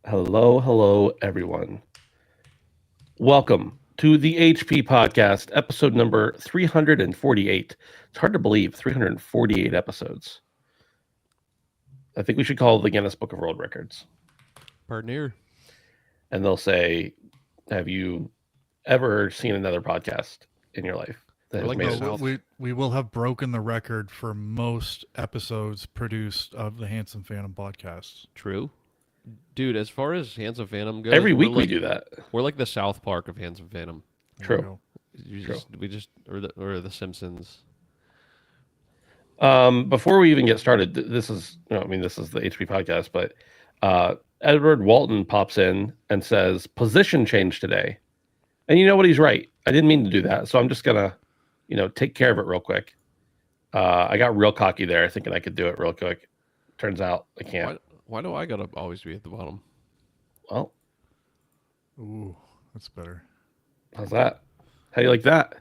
Hello, everyone. Welcome to the HP Podcast, episode number 348. It's hard to believe, 348 episodes. I think we should call it the Guinness Book of World Records. Partner. And they'll say, have you ever seen another podcast in your life that has made it? We will have broken the record for most episodes produced of the Handsome Phantom podcast. True. Dude, as far as Handsome Phantom goes, Every week we do that. We're like the South Park of Handsome Phantom. True. Or the Simpsons. Before we even get started, this is the HP podcast, but Edward Walton pops in and says, position change today. And you know what? He's right. I didn't mean to do that. So I'm just going to, take care of it real quick. I got real cocky there thinking I could do it real quick. Turns out I can't. Why do I got to always be at the bottom? Well. Ooh, that's better. How's that? How do you like that?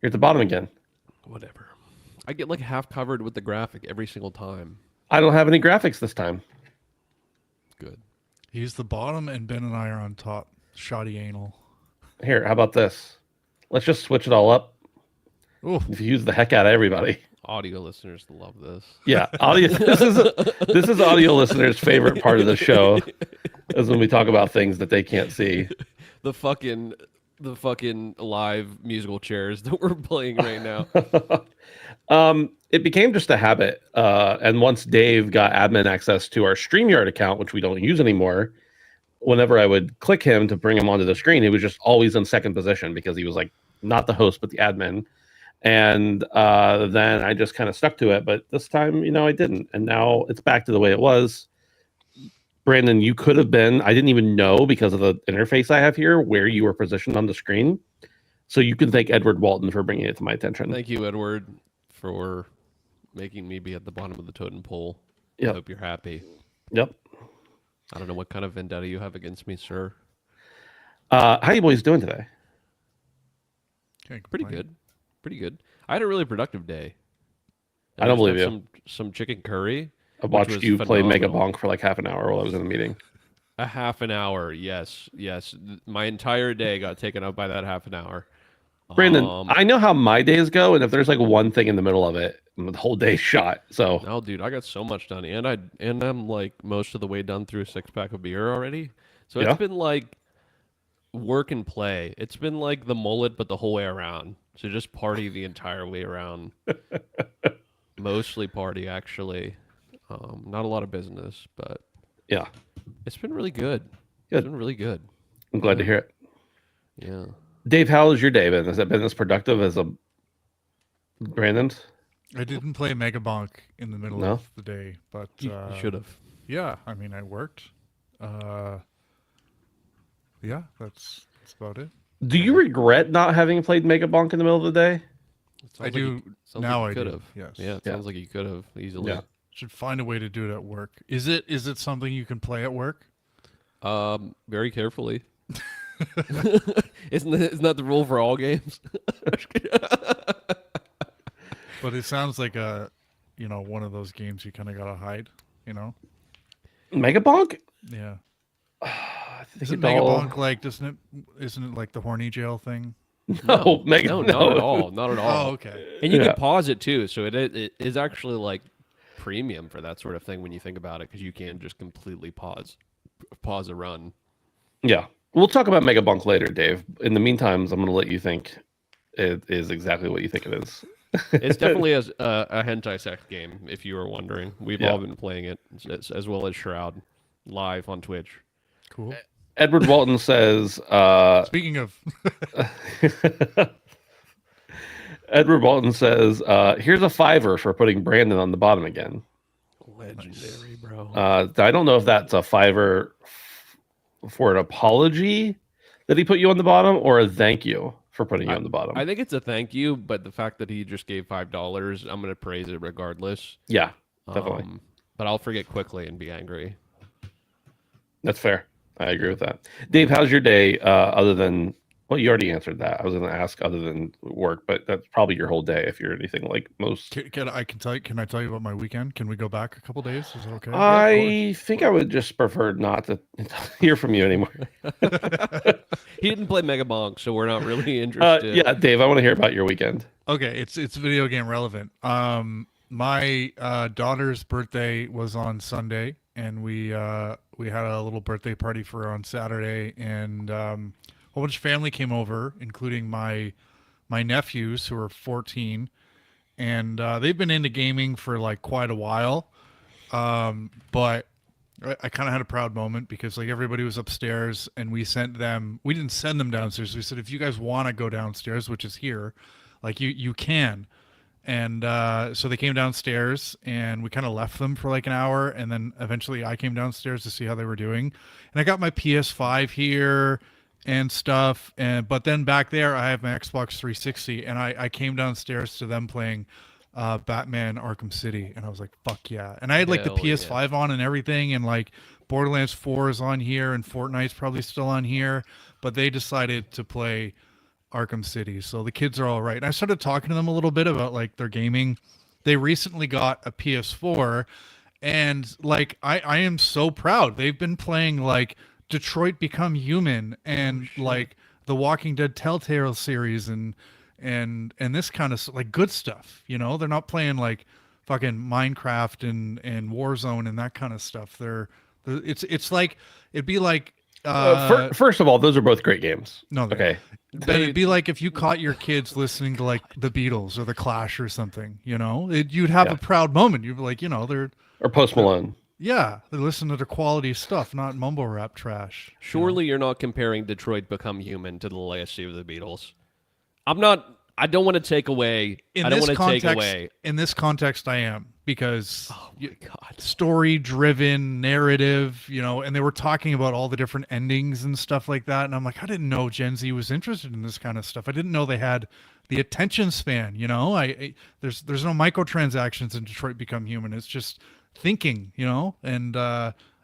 You're at the bottom again. Whatever. I get like half covered with the graphic every single time. I don't have any graphics this time. Good. He's the bottom and Ben and I are on top. Shoddy anal. Here, how about this? Let's just switch it all up. Ooh. Confuse the heck out of everybody. Audio listeners love this. Yeah, audio. This is audio listeners' favorite part of the show, is when we talk about things that they can't see. The fucking live musical chairs that we're playing right now. It became just a habit, and once Dave got admin access to our StreamYard account, which we don't use anymore, whenever I would click him to bring him onto the screen, he was just always in second position because he was like not the host but the admin. And then I just kind of stuck to it, but this time, I didn't, and now it's back to the way it was. Brandon, you could have been, I didn't even know because of the interface I have here where you were positioned on the screen. So you can thank Edward Walton for bringing it to my attention. Thank you, Edward, for making me be at the bottom of the totem pole. Yep. I hope you're happy. Yep. I don't know what kind of vendetta you have against me, sir. How you boys doing today? Pretty good. Pretty good. I had a really productive day. I don't believe you. Some chicken curry. I watched you play Mega Bonk for like half an hour while I was in a meeting. A half an hour, yes. My entire day got taken up by that half an hour. Brandon, I know how my days go, and if there's like one thing in the middle of it, the whole day's shot. So no, dude, I got so much done, and I'm like most of the way done through a 6-pack of beer already. So it's been like work and play. It's been like the mullet, but the whole way around. So just party the entire way around. Mostly party, actually. Not a lot of business, but yeah, it's been really good. Good. It's been really good. I'm glad to hear it. Yeah. Dave, how has your day been? Has it been as productive as Brandon's? I didn't play Mega Bonk in the middle of the day, but you should have. Yeah, I mean, I worked. Yeah, that's about it. Do you regret not having played Mega Bonk in the middle of the day? I do. Now I do. Yes. Yeah, it sounds like you could have easily. Yeah. Should find a way to do it at work. Is it something you can play at work? Very carefully. Isn't that the rule for all games? But it sounds like one of those games you kind of gotta hide. Mega Bonk? Yeah. Isn't Mega Bonk like? Isn't it like the horny jail thing? No, not at all. Not at all. Oh, okay. And you can pause it too, so it is actually like premium for that sort of thing when you think about it, because you can just completely pause a run. Yeah, we'll talk about Mega Bonk later, Dave. In the meantime, I'm going to let you think it is exactly what you think it is. It's definitely a hentai sex game, if you were wondering. We've all been playing it, as well as Shroud, live on Twitch. Cool. Edward Walton says... Speaking of... Edward Walton says, here's a $5 for putting Brandon on the bottom again. Legendary, bro. I don't know if that's a $5 for an apology that he put you on the bottom, or a thank you for putting you on the bottom. I think it's a thank you, but the fact that he just gave $5, I'm going to praise it regardless. Yeah, definitely. But I'll forget quickly and be angry. That's fair. I agree with that. Dave, how's your day other than Well, you already answered that. I was going to ask other than work, but that's probably your whole day if you're anything like most. Can I tell you about my weekend? Can we go back a couple days? Is that okay? I think I would just prefer not to hear from you anymore. He didn't play Mega Bonk, so we're not really interested. Yeah, Dave, I want to hear about your weekend. Okay, it's video game relevant. My daughter's birthday was on Sunday, and we had a little birthday party for her on Saturday, and a whole bunch of family came over, including my nephews who are 14, and they've been into gaming for like quite a while. But I kind of had a proud moment because like everybody was upstairs, and we didn't send them downstairs. We said, if you guys want to go downstairs, which is here, like you can. And so they came downstairs, and we kind of left them for like an hour, and then eventually I came downstairs to see how they were doing. And I got my PS5 here and stuff, but then back there I have my Xbox 360, and I came downstairs to them playing Batman Arkham City, and I was like, fuck yeah. And I had like the PS5 on and everything, and like Borderlands 4 is on here, and Fortnite's probably still on here, but they decided to play Arkham City, so the kids are all right. And I started talking to them a little bit about like their gaming. They recently got a PS4, and like I am so proud. They've been playing like Detroit Become Human and like the Walking Dead Telltale series and this kind of like good stuff. You know, they're not playing like fucking Minecraft and Warzone and that kind of stuff. It's like it'd be like first of all, those are both great games. No, okay. But it'd be like if you caught your kids listening to like the Beatles or the Clash or something, you know, you'd have a proud moment. You'd be like, you know, or Post Malone. Yeah, they listen to the quality stuff, not mumble rap trash. Surely you're not comparing Detroit Become Human to the legacy of the Beatles. I don't want to take away. In this context, I am, because story-driven narrative, you know, and they were talking about all the different endings and stuff like that, and I'm like, I didn't know Gen Z was interested in this kind of stuff. I didn't know they had the attention span. You know, there's no microtransactions in Detroit Become Human. It's just thinking, you know, and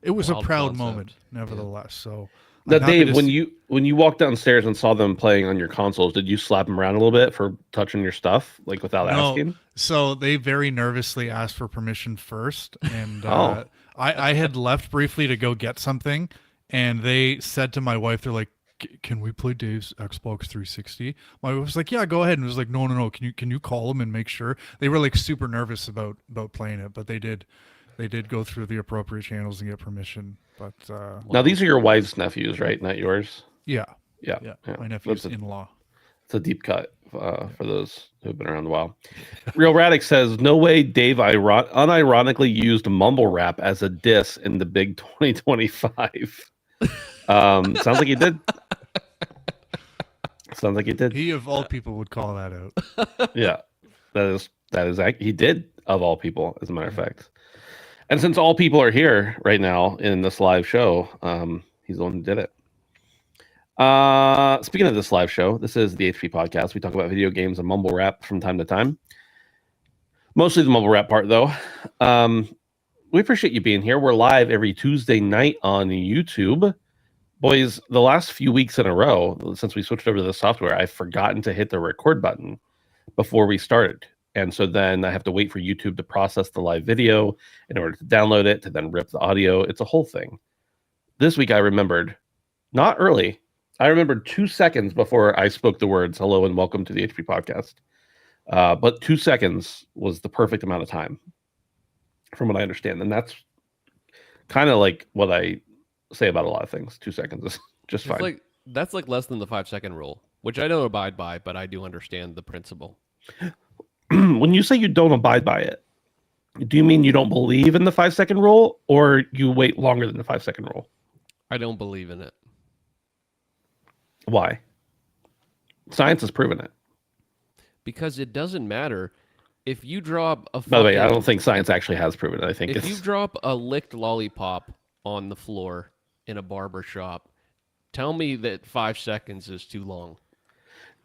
it was a proud moment, nevertheless. So. Now, Dave, when you walked downstairs and saw them playing on your consoles, did you slap them around a little bit for touching your stuff, like without asking? So they very nervously asked for permission first, and I had left briefly to go get something, and they said to my wife, they're like, "Can we play Dave's Xbox 360?" My wife was like, "Yeah, go ahead." And was like, "No. Can you call them and make sure?" They were like super nervous about playing it, but they did go through the appropriate channels and get permission. But now these are your wife's nephews, right? Not yours. Yeah. My nephew's in-law. It's a deep cut for those who've been around a while. Real Radic says, "No way Dave unironically used mumble rap as a diss in the big 2025." Sounds like he did. Sounds like he did. He of all people would call that out. Yeah, that is he did, of all people, as a matter of fact. And since all people are here right now in this live show, he's the one who did it. Speaking of this live show, this is the HP Podcast. We talk about video games and mumble rap from time to time. Mostly the mumble rap part, though. We appreciate you being here. We're live every Tuesday night on YouTube. Boys, the last few weeks in a row, since we switched over to the software, I've forgotten to hit the record button before we started. And so then I have to wait for YouTube to process the live video in order to download it, to then rip the audio. It's a whole thing. This week I remembered, not early, I remembered 2 seconds before I spoke the words, "Hello and welcome to the HP Podcast." But 2 seconds was the perfect amount of time, from what I understand. And that's kind of like what I say about a lot of things. 2 seconds is just fine. That's like less than the 5-second rule, which I don't abide by, but I do understand the principle. When you say you don't abide by it, do you mean you don't believe in the 5-second rule, or you wait longer than the 5-second rule? I don't believe in it. Why? Science has proven it. Because it doesn't matter if you drop a. By the way, I don't think science actually has proven it. I think if you drop a licked lollipop on the floor in a barber shop, tell me that 5 seconds is too long.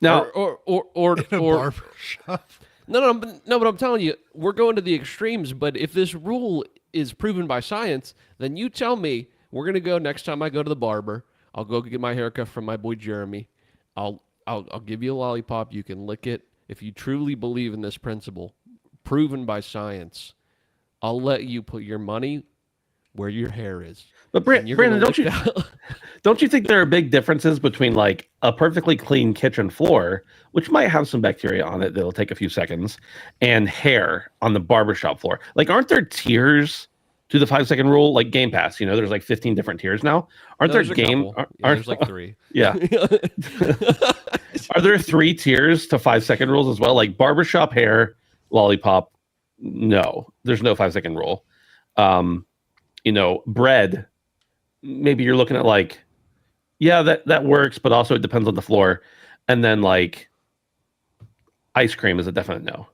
Now, or in a barber shop. No, but I'm telling you, we're going to the extremes. But if this rule is proven by science, then you tell me we're going to go next time I go to the barber. I'll go get my haircut from my boy Jeremy. I'll give you a lollipop. You can lick it if you truly believe in this principle, proven by science. I'll let you put your money where your hair is. But Brandon, don't you think there are big differences between like a perfectly clean kitchen floor, which might have some bacteria on it that'll take a few seconds, and hair on the barbershop floor? Like, aren't there tiers to the 5-second rule? Like Game Pass, there's like 15 different tiers now. Aren't there there's like 3. Yeah. Are there 3 tiers to 5-second rules as well? Like barbershop, hair, lollipop. No, there's no 5-second rule. Bread, maybe you're looking at like, yeah, that works, but also it depends on the floor. And then like ice cream is a definite no.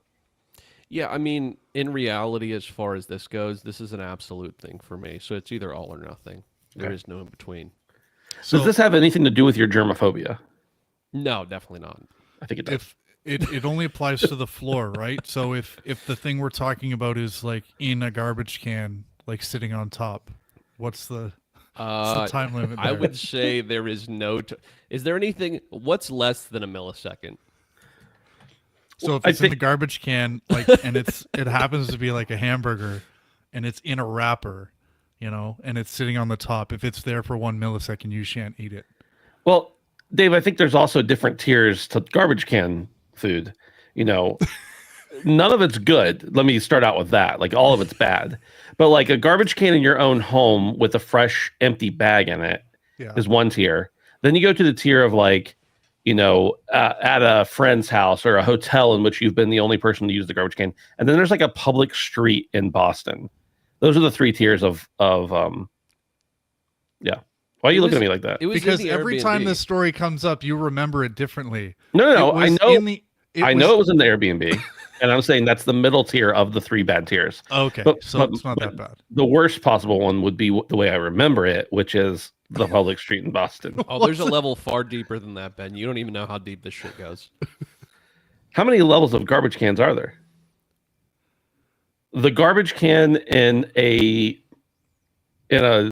Yeah, I mean, in reality, as far as this goes, this is an absolute thing for me. So it's either all or nothing. There is no in between. So does this have anything to do with your germophobia? No, definitely not. I think it does. It only applies to the floor, right? So if the thing we're talking about is like in a garbage can, like sitting on top, what's the time limit there? I would say there is no... Is there anything... What's less than a millisecond? So if it's in the garbage can, like, and it happens to be like a hamburger, and it's in a wrapper, and it's sitting on the top, if it's there for 1 millisecond, you shan't eat it. Well, Dave, I think there's also different tiers to garbage can food. None of it's good. Let me start out with that. Like, all of it's bad. But like a garbage can in your own home with a fresh, empty bag in it is one tier. Then you go to the tier of like, at a friend's house or a hotel in which you've been the only person to use the garbage can. And then there's like a public street in Boston. Those are the 3 tiers of yeah. Why are you looking at me like that? Because every time this story comes up, you remember it differently. No. I know it was in the Airbnb, and I'm saying that's the middle tier of the 3 bad tiers. Okay, so it's not that bad. The worst possible one would be the way I remember it, which is the public street in Boston. Oh, there's a level far deeper than that, Ben. You don't even know how deep this shit goes. How many levels of garbage cans are there? The garbage can in a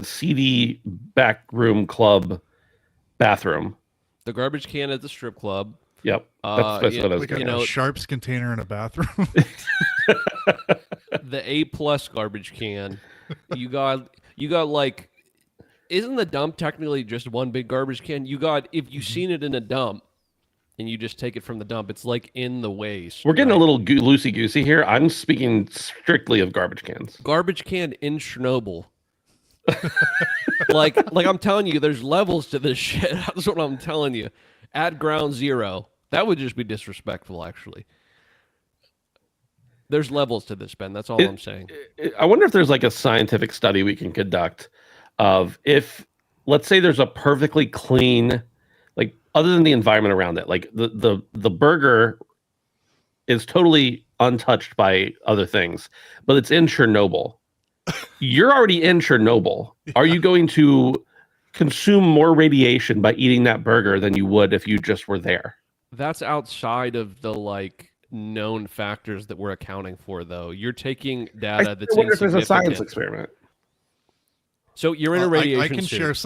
seedy back room club bathroom. The garbage can at the strip club. Yep. That's what I was like a Sharps container in a bathroom. The A+ garbage can. You got like, isn't the dump technically just one big garbage can? If you've seen it in a dump and you just take it from the dump, it's like in the waste. We're getting a little loosey-goosey here. I'm speaking strictly of garbage cans. Garbage can in Chernobyl. like I'm telling you, there's levels to this shit. That's what I'm telling you. At ground zero. That would just be disrespectful, actually. There's levels to this, Ben. That's all I'm saying. I wonder if there's like a scientific study we can conduct of if, let's say there's a perfectly clean, like other than the environment around it, like the burger is totally untouched by other things, but it's in Chernobyl. You're already in Chernobyl. Are you going to consume more radiation by eating that burger than you would if you just were there? That's outside of the like known factors that we're accounting for, though. You're taking data that's insignificant. There's a science experiment. So you're in a radiation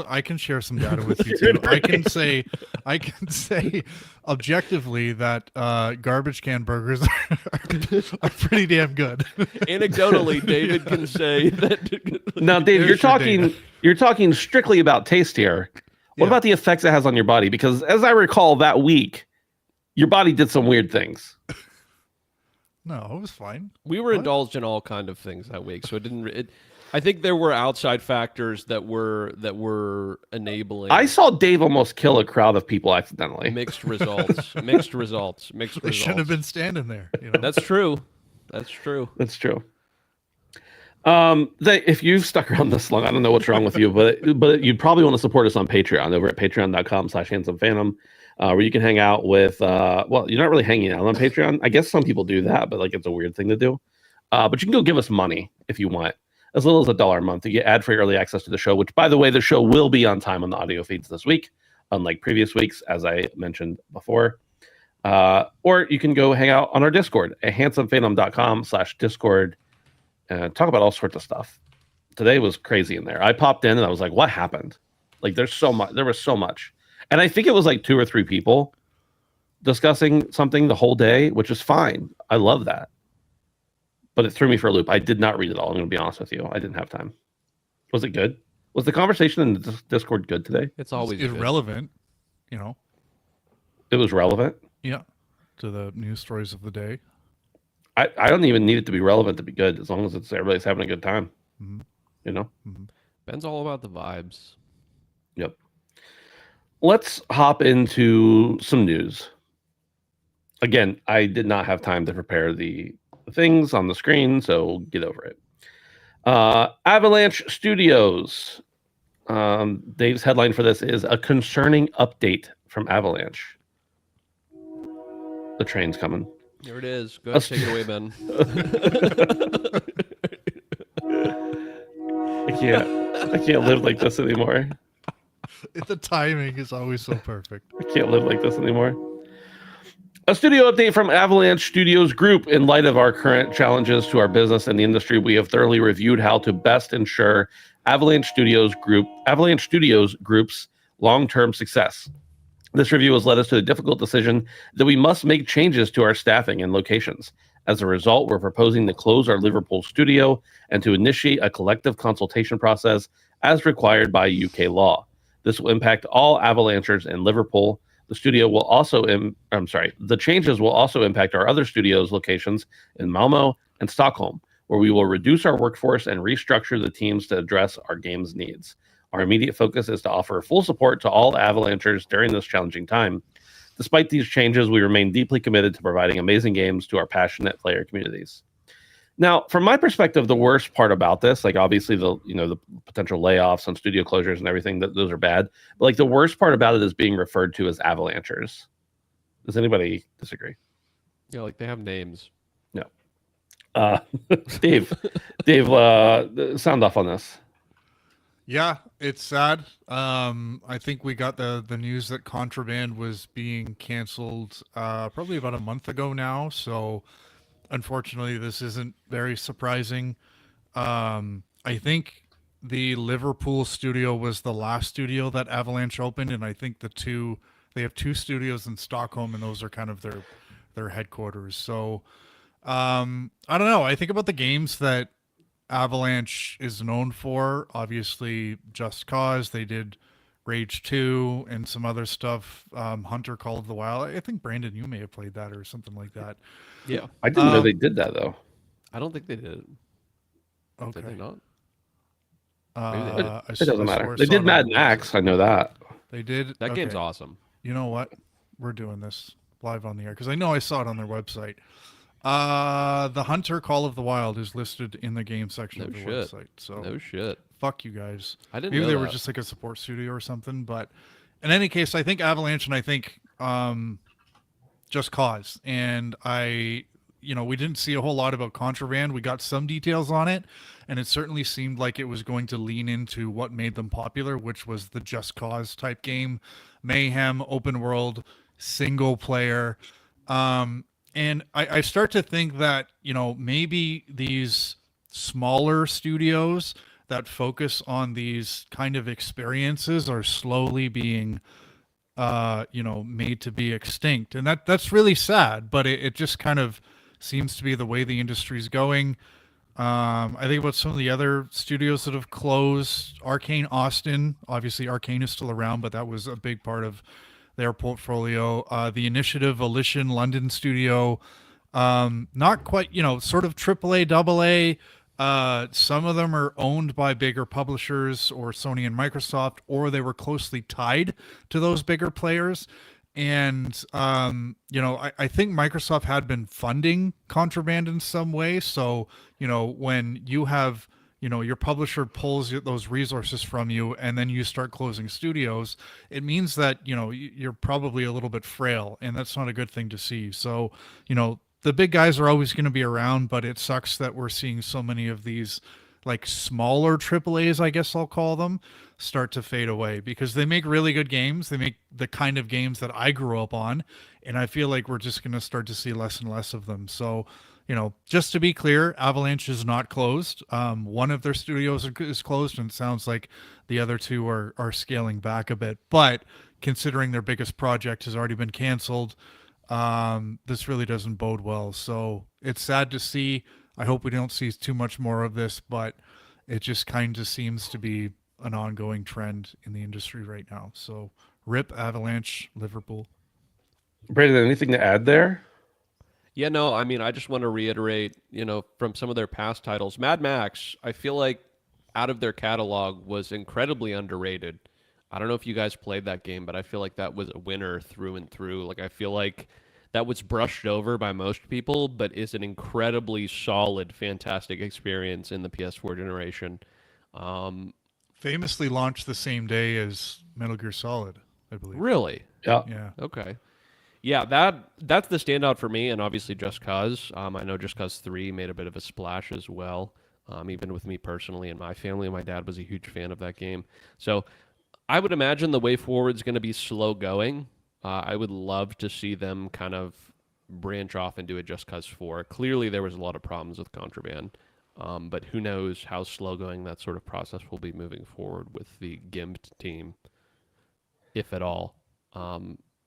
I can share some data with you too. Okay. I can say objectively that garbage can burgers are pretty damn good. Anecdotally, David can say that. Now, Dave, you're talking strictly about taste here. What about the effects it has on your body? Because as I recall, that week, your body did some weird things. No, it was fine. We were indulged in all kind of things that week, so it didn't. I think there were outside factors that were enabling. I saw Dave almost kill a crowd of people accidentally. Mixed results. Mixed results. They shouldn't have been standing there. That's true. If you've stuck around this long, I don't know what's wrong with you, but you'd probably want to support us on Patreon over at patreon.com/handsomephantom, where you can hang out with. Well, you're not really hanging out on Patreon. I guess some people do that, but like it's a weird thing to do. But you can go give us money if you want. As little as $1 a month. You get ad-free early access to the show, which, by the way, the show will be on time on the audio feeds this week, unlike previous weeks, as I mentioned before. Or you can go hang out on our Discord at handsomephantom.com/Discord and talk about all sorts of stuff. Today was crazy in there. I popped in and I was like, what happened? Like, there was so much. And I think it was like 2 or 3 people discussing something the whole day, which is fine. I love that. But it threw me for a loop. I did not read it all. I'm going to be honest with you. I didn't have time. Was it good? Was the conversation in the Discord good today? It's always irrelevant, you know. It was relevant? Yeah, to the news stories of the day. I don't even need it to be relevant to be good, as long as everybody's having a good time. Mm-hmm. You know? Mm-hmm. Ben's all about the vibes. Yep. Let's hop into some news. Again, I did not have time to prepare the things on the screen, so get over it. Avalanche Studios. Dave's headline for this is a concerning update from Avalanche. The train's coming. Here it is. Go ahead, take it away, Ben. I can't live like this anymore. The timing is always so perfect. I can't live like this anymore. A studio update from Avalanche Studios Group. In light of our current challenges to our business and the industry, we have thoroughly reviewed how to best ensure Avalanche Studios Group's long-term success. This review has led us to the difficult decision that we must make changes to our staffing and locations. As a result, we're proposing to close our Liverpool studio and to initiate a collective consultation process as required by UK law. This will impact all Avalanchers in Liverpool. The changes will also impact our other studios locations in Malmo and Stockholm, where we will reduce our workforce and restructure the teams to address our game's needs. Our immediate focus is to offer full support to all Avalanchers during this challenging time. Despite these changes, we remain deeply committed to providing amazing games to our passionate player communities. Now, from my perspective, the worst part about this, like obviously the potential layoffs and studio closures and everything, those are bad. But like the worst part about it is being referred to as Avalanchers. Does anybody disagree? Yeah, like they have names. No. Dave, sound off on this. Yeah, it's sad. I think we got the news that Contraband was being canceled probably about a month ago now. So unfortunately, this isn't very surprising. I think the Liverpool studio was the last studio that Avalanche opened, and I think they have 2 studios in Stockholm, and those are kind of their headquarters. So I don't know. I think about the games that Avalanche is known for. Obviously, Just Cause. They did Rage 2 and some other stuff. Hunter Call of the Wild. I think Brandon, you may have played that or something like that. Yeah, I didn't know they did that though. I don't think they did it. Okay. Did they not? It doesn't matter. They did Mad Max. I know that. They did. That game's awesome. You know what? We're doing this live on the air because I know I saw it on their website. The Hunter Call of the Wild is listed in the game section of the website. So no shit. Fuck you guys. I didn't Maybe know they that. were just like a support studio or something. But in any case, I think Avalanche and I think Just Cause. And we didn't see a whole lot about Contraband. We got some details on it, and it certainly seemed like it was going to lean into what made them popular, which was the Just Cause type game, mayhem, open world, single player. And I start to think that, maybe these smaller studios that focus on these kind of experiences are slowly being, made to be extinct. And that's really sad, but it just kind of seems to be the way the industry's going. I think about some of the other studios that have closed. Arcane Austin, obviously Arcane is still around, but that was a big part of their portfolio. The Initiative Volition London studio, not quite, sort of AAA, AA. Some of them are owned by bigger publishers or Sony and Microsoft, or they were closely tied to those bigger players. And, I think Microsoft had been funding Contraband in some way. So, when you have, your publisher pulls those resources from you and then you start closing studios, it means that, you're probably a little bit frail, and that's not a good thing to see. So, the big guys are always going to be around, but it sucks that we're seeing so many of these like smaller AAAs, I guess I'll call them, start to fade away because they make really good games. They make the kind of games that I grew up on, and I feel like we're just going to start to see less and less of them. So, just to be clear, Avalanche is not closed. One of their studios is closed, and it sounds like the other 2 are scaling back a bit. But, considering their biggest project has already been canceled, this really doesn't bode well. So it's sad to see. I hope we don't see too much more of this, but it just kind of seems to be an ongoing trend in the industry right now. So rip Avalanche, Liverpool. Brandon, anything to add there? Yeah, no, I mean, I just want to reiterate, from some of their past titles, Mad Max, I feel like out of their catalog was incredibly underrated. I don't know if you guys played that game, but I feel like that was a winner through and through. Like, I feel like that was brushed over by most people, but is an incredibly solid, fantastic experience in the PS4 generation. Famously launched the same day as Metal Gear Solid, I believe. Really? Yeah. Yeah. Okay. Yeah, that's the standout for me, and obviously Just Cause. I know Just Cause 3 made a bit of a splash as well, even with me personally and my family. My dad was a huge fan of that game. So I would imagine the way forward is going to be slow going. I would love to see them kind of branch off and do a Just Cause 4. Clearly, there was a lot of problems with Contraband, but who knows how slow going that sort of process will be moving forward with the GIMP team, if at all.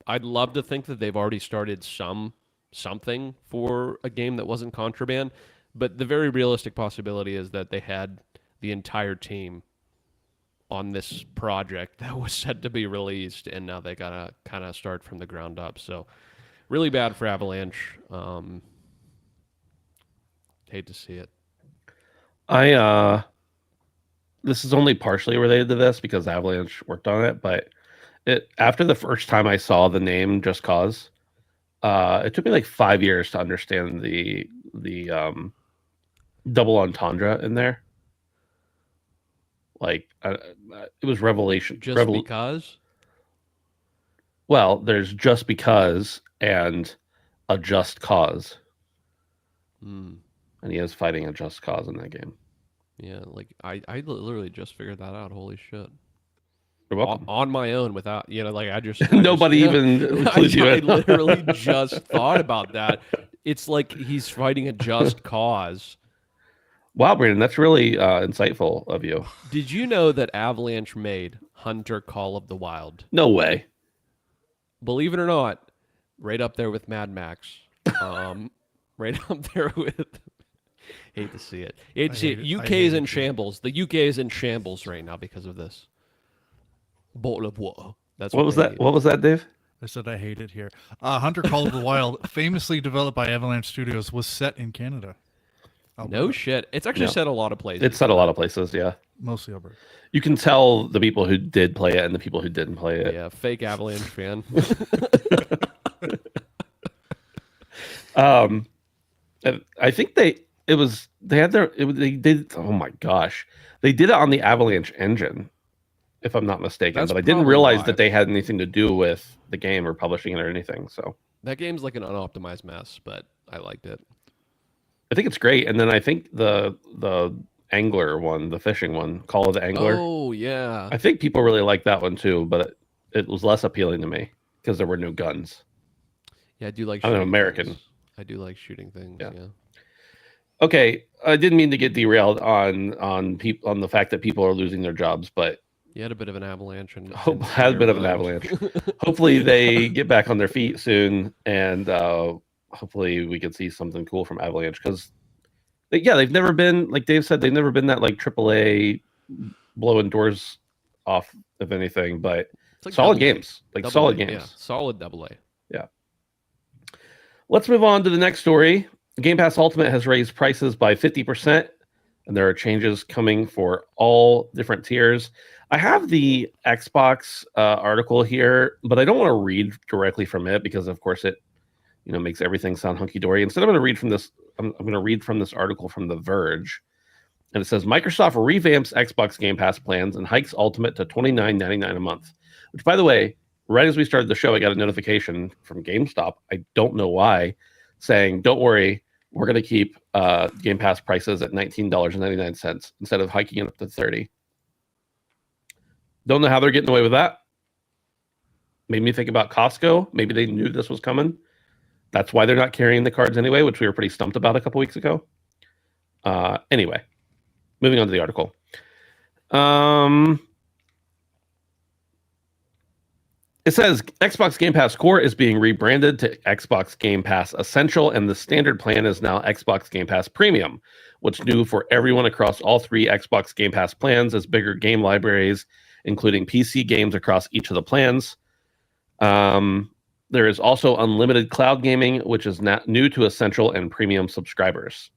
I'd love to think that they've already started something for a game that wasn't Contraband, but the very realistic possibility is that they had the entire team on this project that was set to be released, and now they gotta kind of start from the ground up. So, really bad for Avalanche. Hate to see it. This is only partially related to this because Avalanche worked on it, but after the first time I saw the name Just Cause, it took me like 5 years to understand the double entendre in there. Like it was revelation. Just because? Well, there's just because and a just cause. And he is fighting a just cause in that game. Yeah, like I literally just figured that out. Holy shit. You're welcome. On my own without, like I Nobody even I literally just thought about that. It's like he's fighting a just cause. Wow, Brandon, that's really insightful of you. Did you know that Avalanche made Hunter Call of the Wild? No way. Believe it or not, right up there with Mad Max. Right up there with... Hate to see it. UK is in shambles. The UK is in shambles right now because of this. Bottle of water. That's what was that? What was that, Dave? I said I hate it here. Hunter Call of the Wild, famously developed by Avalanche Studios, was set in Canada. Alberta. No shit. It's actually set a lot of places. It's set a lot of places, yeah. Mostly Alberta. You can tell the people who did play it and the people who didn't play it. Yeah, fake Avalanche fan. I think they did. Oh my gosh, they did it on the Avalanche engine, if I'm not mistaken. That's but I didn't realize why. that they had anything to do with the game or publishing it or anything. So that game's like an unoptimized mess, but I liked it. I think it's great. And then I think the angler one, the fishing one, Call of the Angler. Oh yeah, I think people really like that one too, but it was less appealing to me because there were no guns. Yeah, I do like. I'm an American. Things. I do like shooting things. Yeah. Okay, I didn't mean to get derailed on the fact that people are losing their jobs, but you had a bit of an avalanche, and had a bit of an avalanche. Hopefully, they get back on their feet soon, and hopefully, we can see something cool from Avalanche because, they've never been, like Dave said, they've never been that like AAA blowing doors off of anything, but like solid games, like solid games, yeah, solid AA. Yeah. Let's move on to the next story. Game Pass Ultimate has raised prices by 50%, and there are changes coming for all different tiers. I have the Xbox article here, but I don't want to read directly from it because, of course, it makes everything sound hunky-dory. Instead, I'm going to read from this. I'm going to read from this article from The Verge, and it says Microsoft revamps Xbox Game Pass plans and hikes Ultimate to $29.99 a month. Which, by the way, right as we started the show, I got a notification from GameStop. I don't know why, saying, "Don't worry, we're going to keep Game Pass prices at $19.99 instead of hiking it up to $30." Don't know how they're getting away with that. Made me think about Costco. Maybe they knew this was coming. That's why they're not carrying the cards anyway, which we were pretty stumped about a couple weeks ago. Anyway, moving on to the article. It says Xbox Game Pass Core is being rebranded to Xbox Game Pass Essential, and the standard plan is now Xbox Game Pass Premium. What's new for everyone across all three Xbox Game Pass plans is bigger game libraries, including PC games across each of the plans. There is also unlimited cloud gaming, which is new to Essential and Premium subscribers.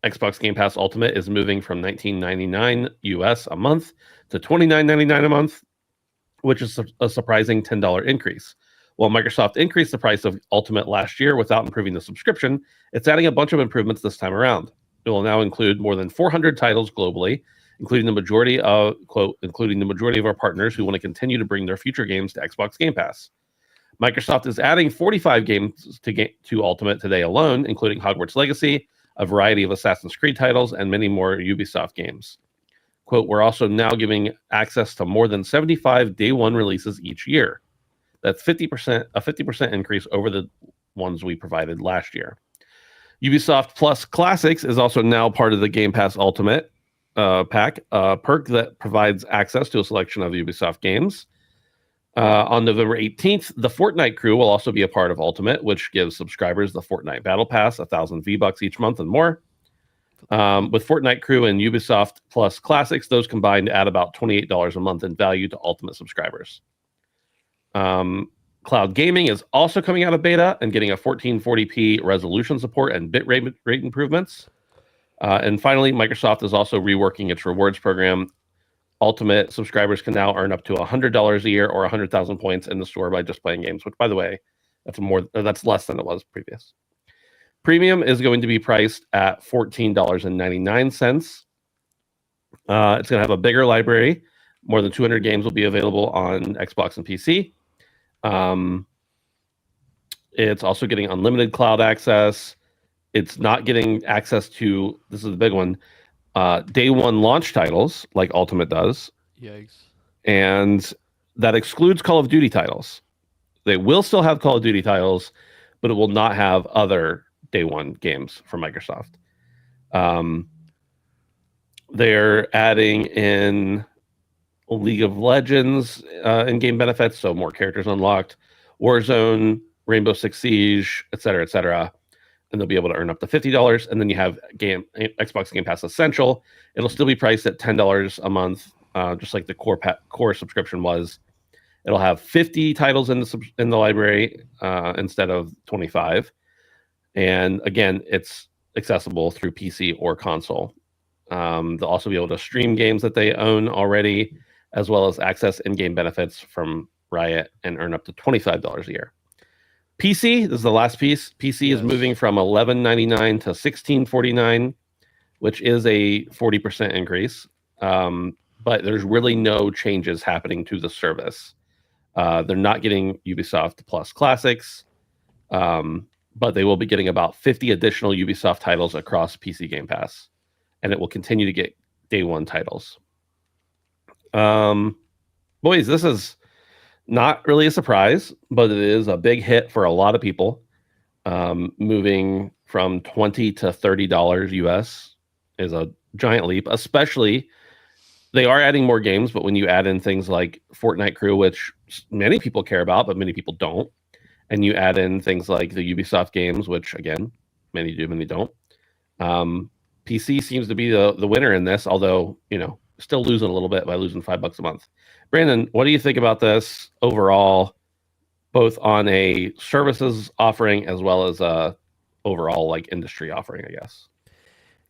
Xbox Game Pass Ultimate is moving from $19.99 US a month to $29.99 a month, which is a surprising $10 increase. While Microsoft increased the price of Ultimate last year without improving the subscription, it's adding a bunch of improvements this time around. It will now include more than 400 titles globally, including the majority of our partners who want to continue to bring their future games to Xbox Game Pass. Microsoft is adding 45 games to Ultimate today alone, including Hogwarts Legacy, a variety of Assassin's Creed titles, and many more Ubisoft games. Quote, we're also now giving access to more than 75 day one releases each year. That's a 50% increase over the ones we provided last year. Ubisoft Plus Classics is also now part of the Game Pass Ultimate pack, a perk that provides access to a selection of Ubisoft games. On November 18th, the Fortnite crew will also be a part of Ultimate, which gives subscribers the Fortnite Battle Pass, 1,000 V-Bucks each month and more. With Fortnite Crew and Ubisoft Plus Classics, those combined add about $28 a month in value to Ultimate subscribers. Cloud gaming is also coming out of beta and getting a 1440p resolution support and bitrate improvements. And finally, Microsoft is also reworking its rewards program. Ultimate subscribers can now earn up to $100 a year or 100,000 points in the store by just playing games, which, by the way, that's less than it was previous. Premium is going to be priced at $14.99. It's going to have a bigger library. More than 200 games will be available on Xbox and PC. It's also getting unlimited cloud access. It's not getting access to, this is the big one, day one launch titles like Ultimate does. Yikes. And that excludes Call of Duty titles. They will still have Call of Duty titles, but it will not have other day one games from Microsoft. They're adding in League of Legends in-game benefits, so more characters unlocked, Warzone, Rainbow Six Siege, etc., and they'll be able to earn up to $50. And then you have Xbox Game Pass Essential. It'll still be priced at $10 a month, just like the core subscription was. It'll have 50 titles in the library instead of 25. And again, it's accessible through PC or console. They'll also be able to stream games that they own already, as well as access in-game benefits from Riot and earn up to $25 a year. PC, this is the last piece. PC is moving from $11.99 to $16.49, which is a 40% increase. But there's really no changes happening to the service. They're not getting Ubisoft Plus Classics, but they will be getting about 50 additional Ubisoft titles across PC Game Pass, and it will continue to get day one titles. Boys, this is not really a surprise, but it is a big hit for a lot of people. Moving from $20 to $30 US is a giant leap, especially they are adding more games, but when you add in things like Fortnite Crew, which many people care about, but many people don't, and you add in things like the Ubisoft games, which again, many do, many don't. PC seems to be the winner in this, although, still losing a little bit by losing $5 a month. Brandon, what do you think about this overall, both on a services offering as well as a overall industry offering, I guess?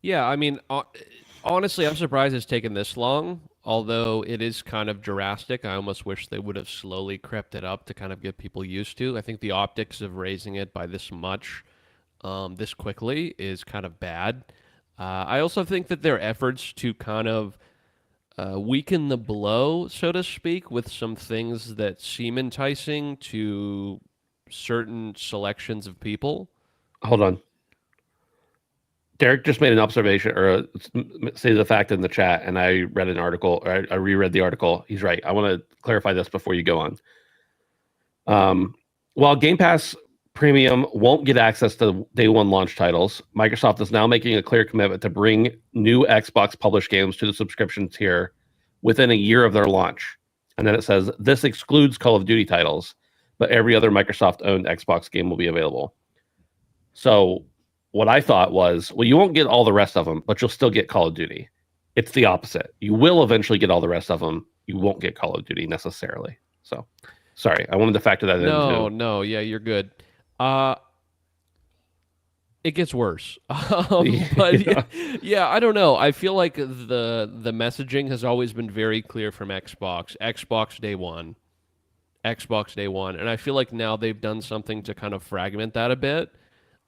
Yeah, I mean, honestly, I'm surprised it's taken this long, although it is kind of drastic. I almost wish they would have slowly crept it up to kind of get people used to. I think the optics of raising it by this much, this quickly, is kind of bad. I also think that their efforts to kind of weaken the blow, so to speak, with some things that seem enticing to certain selections of people. Hold on. Derek just made an observation or say the fact in the chat, and I read an article, or I reread the article. He's right. I want to clarify this before you go on. While Game Pass Premium won't get access to day one launch titles, Microsoft is now making a clear commitment to bring new Xbox published games to the subscription tier within a year of their launch. And then it says, this excludes Call of Duty titles, but every other Microsoft-owned Xbox game will be available. So what I thought was, well, you won't get all the rest of them, but you'll still get Call of Duty. It's the opposite. You will eventually get all the rest of them. You won't get Call of Duty necessarily. So, sorry, I wanted to factor that in. No, yeah, you're good. It gets worse. But yeah, I don't know. I feel like the messaging has always been very clear from Xbox. Xbox day one. And I feel like now they've done something to kind of fragment that a bit,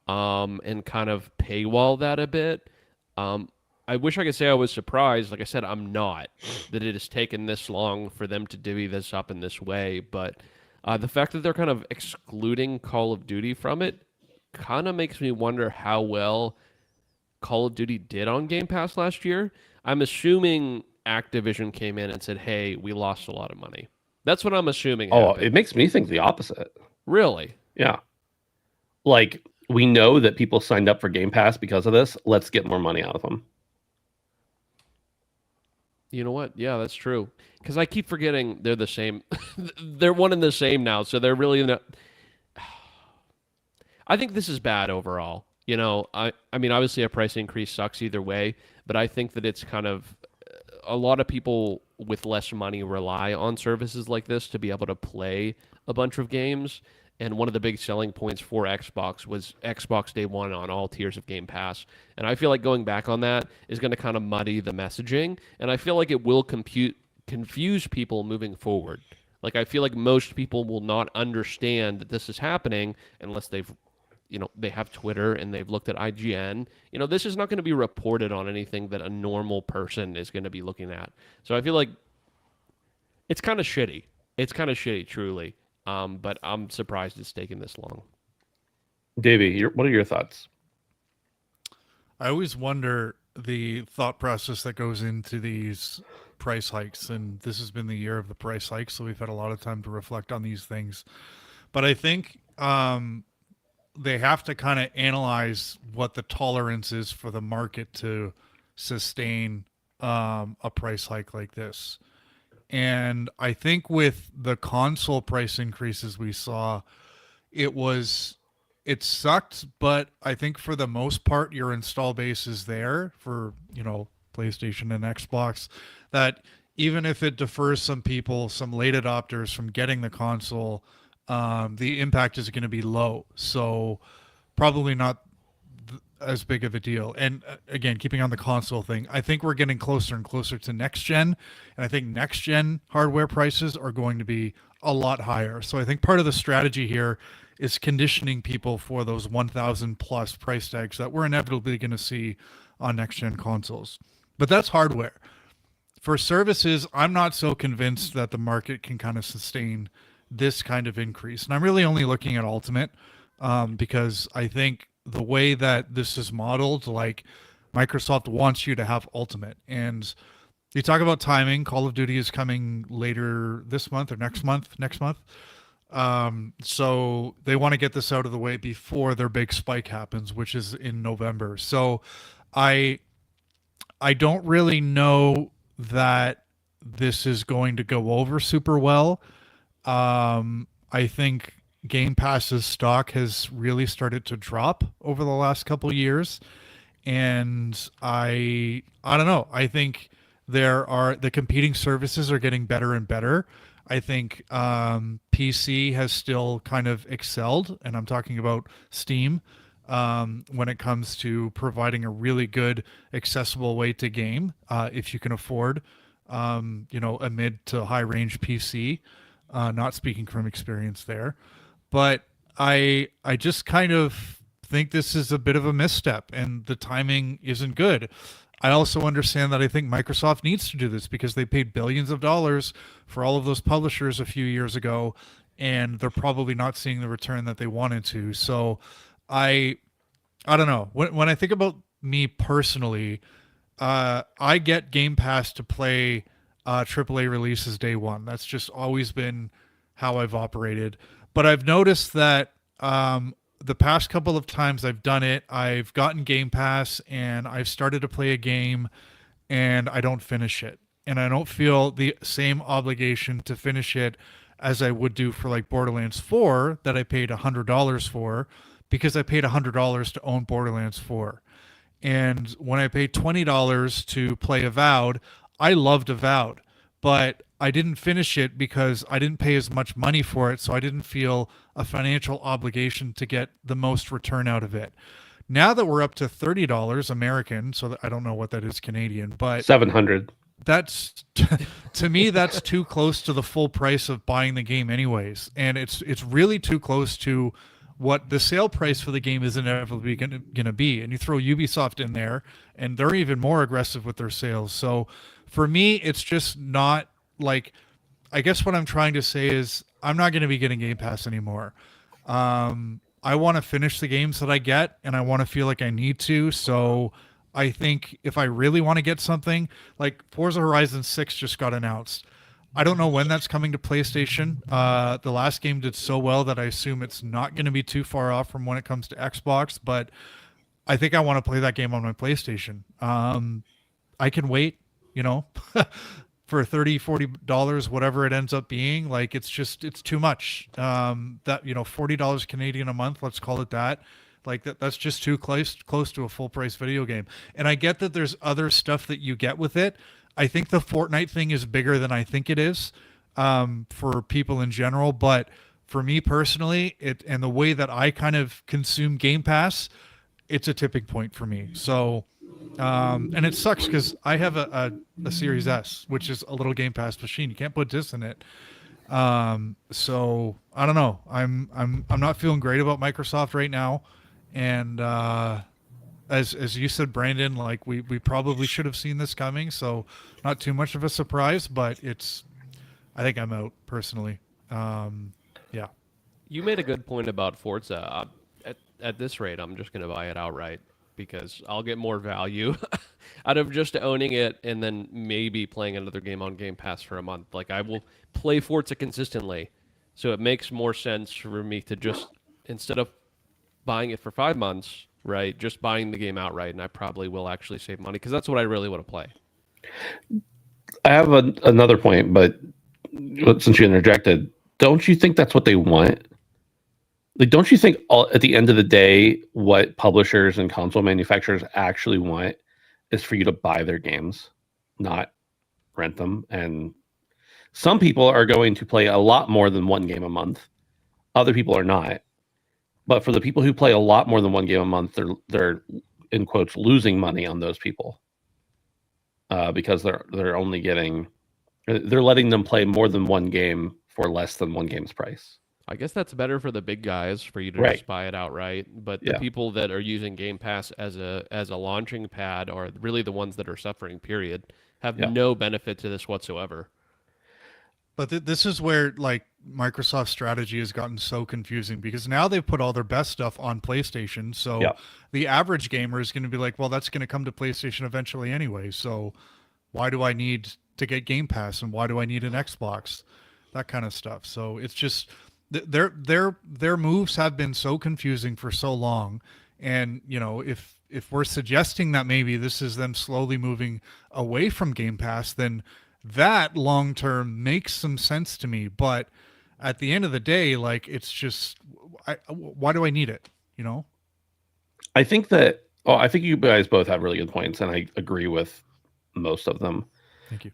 and kind of paywall that a bit. I wish I could say I was surprised. Like I said, I'm not, that it has taken this long for them to divvy this up in this way. But the fact that they're kind of excluding Call of Duty from it kind of makes me wonder how well Call of Duty did on Game Pass last year. I'm assuming Activision came in and said, hey, we lost a lot of money. That's what I'm assuming happened. It makes me think the opposite. Really? Yeah. Like, we know that people signed up for Game Pass because of this. Let's get more money out of them. You know what? Yeah, that's true. Because I keep forgetting they're the same. They're one and the same now, so they're really not... I think this is bad overall. You know, I mean, obviously a price increase sucks either way, but I think that it's kind of... A lot of people with less money rely on services like this to be able to play a bunch of games. And one of the big selling points for Xbox was Xbox Day One on all tiers of Game Pass. And I feel like going back on that is going to kind of muddy the messaging. And I feel like it will confuse people moving forward. Like, I feel like most people will not understand that this is happening unless they have Twitter and they've looked at IGN. You know, this is not going to be reported on anything that a normal person is going to be looking at. So I feel like it's kind of shitty. It's kind of shitty, truly. But I'm surprised it's taken this long. Davey, what are your thoughts? I always wonder the thought process that goes into these price hikes, and this has been the year of the price hikes, so we've had a lot of time to reflect on these things. But I think they have to kind of analyze what the tolerance is for the market to sustain a price hike like this. And I think with the console price increases we saw, it sucked, but I think for the most part, your install base is there for, PlayStation and Xbox, that even if it defers some people, some late adopters from getting the console, the impact is going to be low. So probably not as big of a deal. And again, keeping on the console thing, I think we're getting closer and closer to next gen. And I think next gen hardware prices are going to be a lot higher. So I think part of the strategy here is conditioning people for those 1,000 plus price tags that we're inevitably going to see on next gen consoles. But that's hardware. For services, I'm not so convinced that the market can kind of sustain this kind of increase. And I'm really only looking at Ultimate because I think the way that this is modeled, like Microsoft wants you to have Ultimate. And you talk about timing, Call of Duty is coming later this month or next month. So they want to get this out of the way before their big spike happens, which is in November. So I don't really know that this is going to go over super well. I think Game Pass's stock has really started to drop over the last couple years, and I don't know. I think the competing services are getting better and better. I think PC has still kind of excelled, and I'm talking about Steam, when it comes to providing a really good, accessible way to game if you can afford, a mid to high range PC. Not speaking from experience there. But I just kind of think this is a bit of a misstep, and the timing isn't good. I also understand that I think Microsoft needs to do this because they paid billions of dollars for all of those publishers a few years ago, and they're probably not seeing the return that they wanted to. So I don't know. When I think about me personally, I get Game Pass to play AAA releases day one. That's just always been how I've operated. But I've noticed that the past couple of times I've done it, I've gotten Game Pass and I've started to play a game and I don't finish it. and I don't feel the same obligation to finish it as I would do for like Borderlands 4 that I paid $100 for, because I paid $100 to own Borderlands 4. And when I paid $20 to play Avowed, I loved Avowed, but I didn't finish it because I didn't pay as much money for it, so I didn't feel a financial obligation to get the most return out of it. Now that we're up to $30 American, so I don't know what that is Canadian, but 700. That's to me that's too close to the full price of buying the game anyways, and it's really too close to what the sale price for the game is inevitably going to be. And you throw Ubisoft in there, and they're even more aggressive with their sales. So for me, it's just not like, I guess what I'm trying to say is I'm not going to be getting Game Pass anymore. I want to finish the games that I get, and I want to feel like I need to. So I think if I really want to get something, like Forza Horizon 6 just got announced. I don't know when that's coming to PlayStation. The last game did so well that I assume it's not going to be too far off from when it comes to Xbox, but I think I want to play that game on my PlayStation. I can wait, for $30, $40, whatever it ends up being. Like, it's too much. That, $40 Canadian a month, let's call it that. Like that's just too close to a full price video game. And I get that there's other stuff that you get with it. I think the Fortnite thing is bigger than I think it is for people in general. But for me personally, and the way that I kind of consume Game Pass, it's a tipping point for me. So, and it sucks because I have a Series S, which is a little Game Pass machine. You can't put discs in it. So I don't know. I'm not feeling great about Microsoft right now. And as you said, Brandon, like we probably should have seen this coming, so not too much of a surprise, but I think I'm out personally. Yeah. You made a good point about Forza. At this rate, I'm just going to buy it outright because I'll get more value out of just owning it and then maybe playing another game on Game Pass for a month. Like, I will play Forza consistently, so it makes more sense for me to just, instead of buying it for 5 months, right, just buying the game outright, and I probably will actually save money because that's what I really want to play. I have another point, but since you interjected, don't you think that's what they want? Like, don't you think at the end of the day, what publishers and console manufacturers actually want is for you to buy their games, not rent them? And some people are going to play a lot more than one game a month. Other people are not. But for the people who play a lot more than one game a month, they're in quotes losing money on those people because they're only they're letting them play more than one game for less than one game's price. I guess that's better for the big guys for you to just buy it outright. But the people that are using Game Pass as a launching pad are really the ones that are suffering. Period. Have no benefit to this whatsoever. But this is where like Microsoft's strategy has gotten so confusing because now they've put all their best stuff on PlayStation. So the average gamer is going to be like, well, that's going to come to PlayStation eventually anyway. So why do I need to get Game Pass, and why do I need an Xbox? That kind of stuff. So it's just their moves have been so confusing for so long. And, if we're suggesting that maybe this is them slowly moving away from Game Pass, then that long term makes some sense to me. But at the end of the day, like, it's just, why do I need it? I think I think you guys both have really good points, and I agree with most of them. Thank you.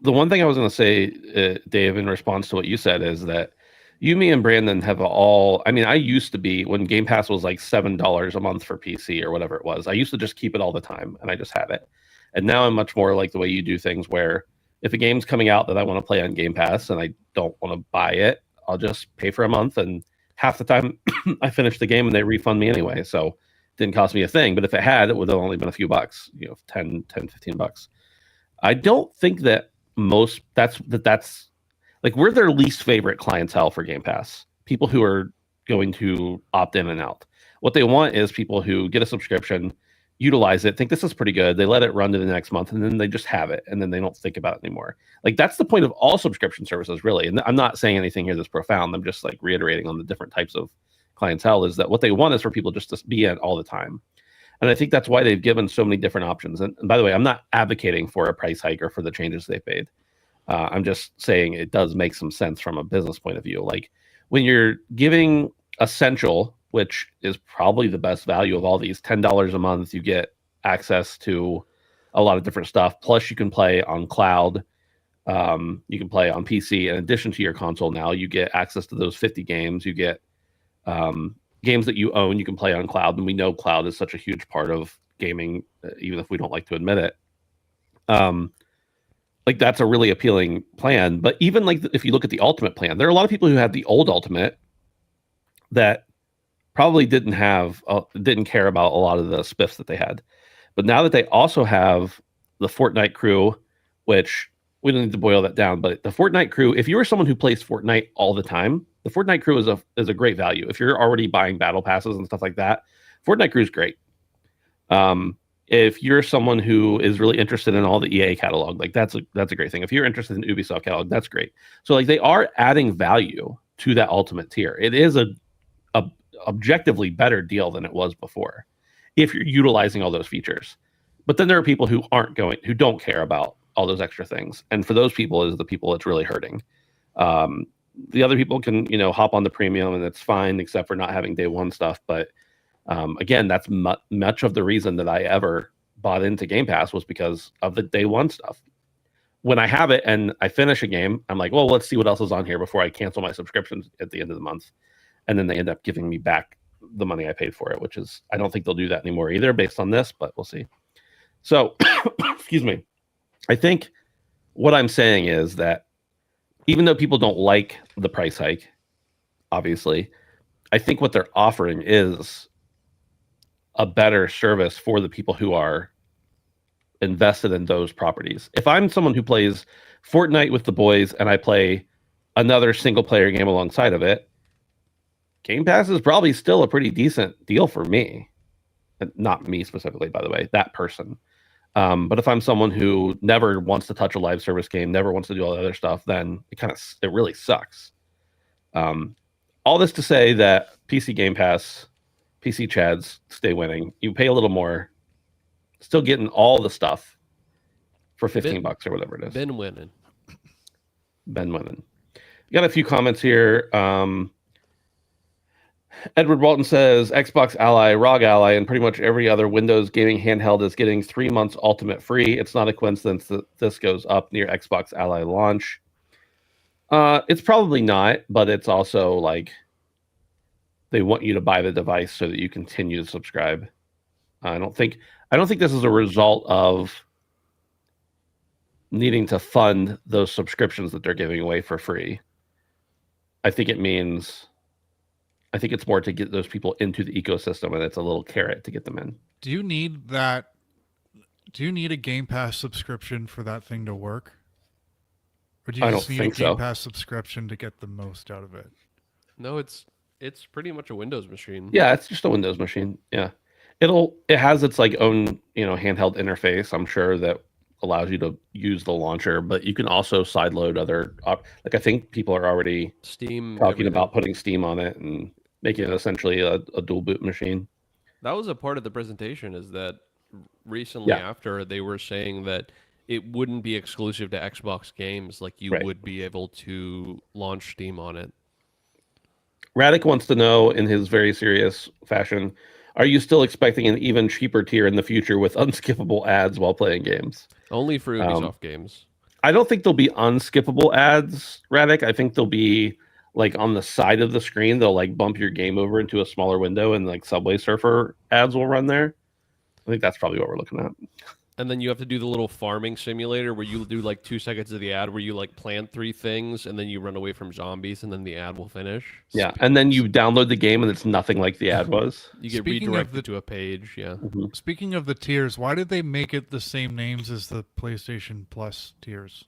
The one thing I was going to say, Dave, in response to what you said, is that you, me, and Brandon have I used to be, when Game Pass was like $7 a month for PC or whatever it was, I used to just keep it all the time, and I just had it. And now I'm much more like the way you do things, where if a game's coming out that I want to play on Game Pass and I don't want to buy it, I'll just pay for a month, and half the time I finish the game and they refund me anyway. So it didn't cost me a thing. But if it had, it would have only been a few bucks, 10, 15 bucks. I don't think that that's like, we're their least favorite clientele for Game Pass. People who are going to opt in and out. What they want is people who get a subscription, utilize it, think this is pretty good, they let it run to the next month, and then they just have it, and then they don't think about it anymore. Like, that's the point of all subscription services, really. And I'm not saying anything here that's profound. I'm just like reiterating on the different types of clientele, is that what they want is for people just to be in all the time. And I think that's why they've given so many different options. And by the way, I'm not advocating for a price hike or for the changes they've made. I'm just saying it does make some sense from a business point of view. Like when you're giving Essential, which is probably the best value of all these, $10 a month, you get access to a lot of different stuff. Plus you can play on cloud. You can play on PC. In addition to your console now, you get access to those 50 games. You get games that you own, you can play on cloud. And we know cloud is such a huge part of gaming, even if we don't like to admit it. Like that's a really appealing plan. But even like if you look at the Ultimate plan, there are a lot of people who had the old Ultimate that probably didn't care about a lot of the spiffs that they had. But now that they also have the Fortnite crew, which we don't need to boil that down, but the Fortnite crew, if you are someone who plays Fortnite all the time, the Fortnite crew is a great value. If you're already buying battle passes and stuff like that, Fortnite crew is great. If you're someone who is really interested in all the EA catalog, like that's a great thing. If you're interested in Ubisoft catalog, that's great. So like they are adding value to that Ultimate tier. It is a objectively better deal than it was before, if you're utilizing all those features. But then there are people who who don't care about all those extra things, and for those people is the people it's really hurting. The other people can hop on the premium and it's fine, except for not having day one stuff. But again, that's much of the reason that I ever bought into Game Pass was because of the day one stuff. When I have it and I finish a game, I'm like, well, let's see what else is on here before I cancel my subscription at the end of the month. And then they end up giving me back the money I paid for it, which is, I don't think they'll do that anymore either based on this, but we'll see. So, excuse me. I think what I'm saying is that even though people don't like the price hike, obviously, I think what they're offering is a better service for the people who are invested in those properties. If I'm someone who plays Fortnite with the boys and I play another single player game alongside of it, Game Pass is probably still a pretty decent deal for me. Not me specifically, by the way, that person. But if I'm someone who never wants to touch a live service game, never wants to do all the other stuff, then it really sucks. All this to say that PC Game Pass, PC Chads stay winning. You pay a little more, still getting all the stuff for $15 or whatever it is. Been winning. You got a few comments here. Edward Walton says Xbox Ally, ROG Ally, and pretty much every other Windows gaming handheld is getting 3 months Ultimate free. It's not a coincidence that this goes up near Xbox Ally launch. It's probably not, but it's also like they want you to buy the device so that you continue to subscribe. I don't think this is a result of needing to fund those subscriptions that they're giving away for free. I think it's more to get those people into the ecosystem, and it's a little carrot to get them in. Do you need that? Do you need a Game Pass subscription for that thing to work? Or do you just need a Game Pass subscription to get the most out of it? No, it's pretty much a Windows machine. Yeah, it's just a Windows machine. Yeah. It has its like own, handheld interface, I'm sure, that allows you to use the launcher, but you can also sideload other I think people are already Steam talking about putting Steam on it and making it essentially a dual boot machine. That was a part of the presentation, is that recently after they were saying that it wouldn't be exclusive to Xbox games, like you would be able to launch Steam on it. Radic wants to know in his very serious fashion, are you still expecting an even cheaper tier in the future with unskippable ads while playing games? Only for Ubisoft games. I don't think there'll be unskippable ads, Radic. I think they'll be like on the side of the screen. They'll like bump your game over into a smaller window and like Subway Surfer ads will run there. I think that's probably what we're looking at. And then you have to do the little farming simulator where you do like 2 seconds of the ad where you like plant 3 things and then you run away from zombies and then the ad will finish. Yeah, and then you download the game and it's nothing like the ad was. You get redirected to a page, yeah. Mm-hmm. Speaking of the tiers, why did they make it the same names as the PlayStation Plus tiers?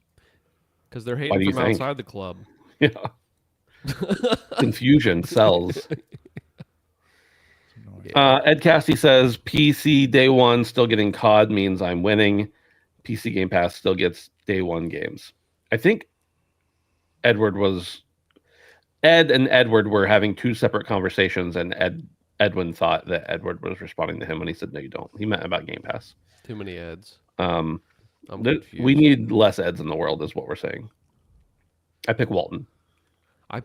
Because they're hating from outside the club. Yeah. Confusion sells. Ed Casty says PC day one still getting COD means I'm winning. PC Game Pass still gets day one games. I think Ed and Edward were having 2 separate conversations, and Ed Edwin thought that Edward was responding to him when he said, no, you don't. He meant about Game Pass. Too many ads. I'm confused. We need less Eds in the world is what we're saying. I pick Walton.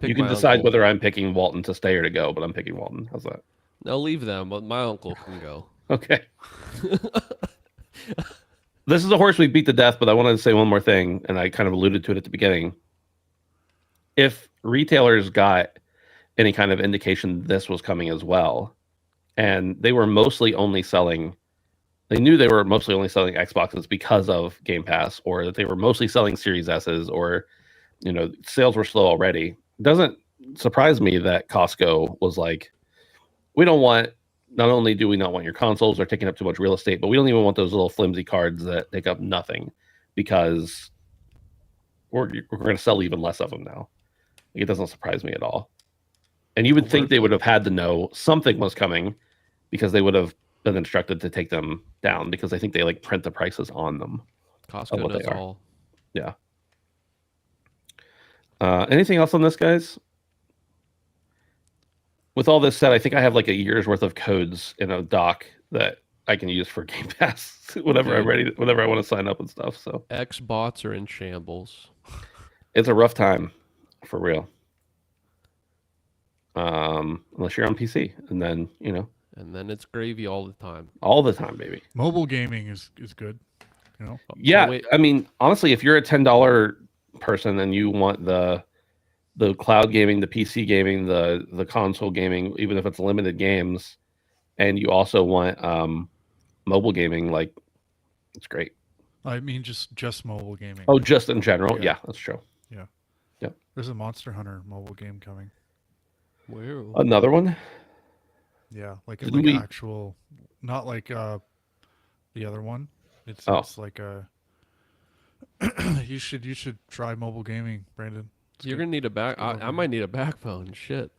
You can decide uncle. whether I'm picking Walton to stay or to go, but I'm picking Walton. How's that? No, leave them, but my uncle can go. Okay. This is a horse we beat to death, but I wanted to say one more thing, and I kind of alluded to it at the beginning. If retailers got any kind of indication this was coming as well, and they were mostly only selling, they knew they were mostly only selling Xboxes because of Game Pass, or that they were mostly selling Series S's, or sales were slow already. It doesn't surprise me that Costco was like, we don't want, not only do we not want your consoles, they're taking up too much real estate, but we don't even want those little flimsy cards that take up nothing, because we're going to sell even less of them now. It doesn't surprise me at all. And you would think they would have had to know something was coming, because they would have been instructed to take them down, because I think they like print the prices on them. Costco knows all. Yeah. Anything else on this, guys? With all this said, I think I have like a year's worth of codes in a doc that I can use for Game Pass whenever I'm ready, whenever I want to sign up and stuff. So Xbots are in shambles. It's a rough time, for real. Unless you're on PC, and then and then it's gravy all the time. All the time, baby. Mobile gaming is good. Yeah, I mean, honestly, if you're a $10 person and you want the cloud gaming, the PC gaming, the console gaming, even if it's limited games, and you also want mobile gaming, like, it's great. I mean, just mobile gaming. Oh, just in general? Yeah, that's true. Yeah. Yep. There's a Monster Hunter mobile game coming. Where? Another one? Yeah, like actual, not like the other one. It's like a. You should try mobile gaming, Brandon. You're gonna need a back. I might need a backbone. Shit.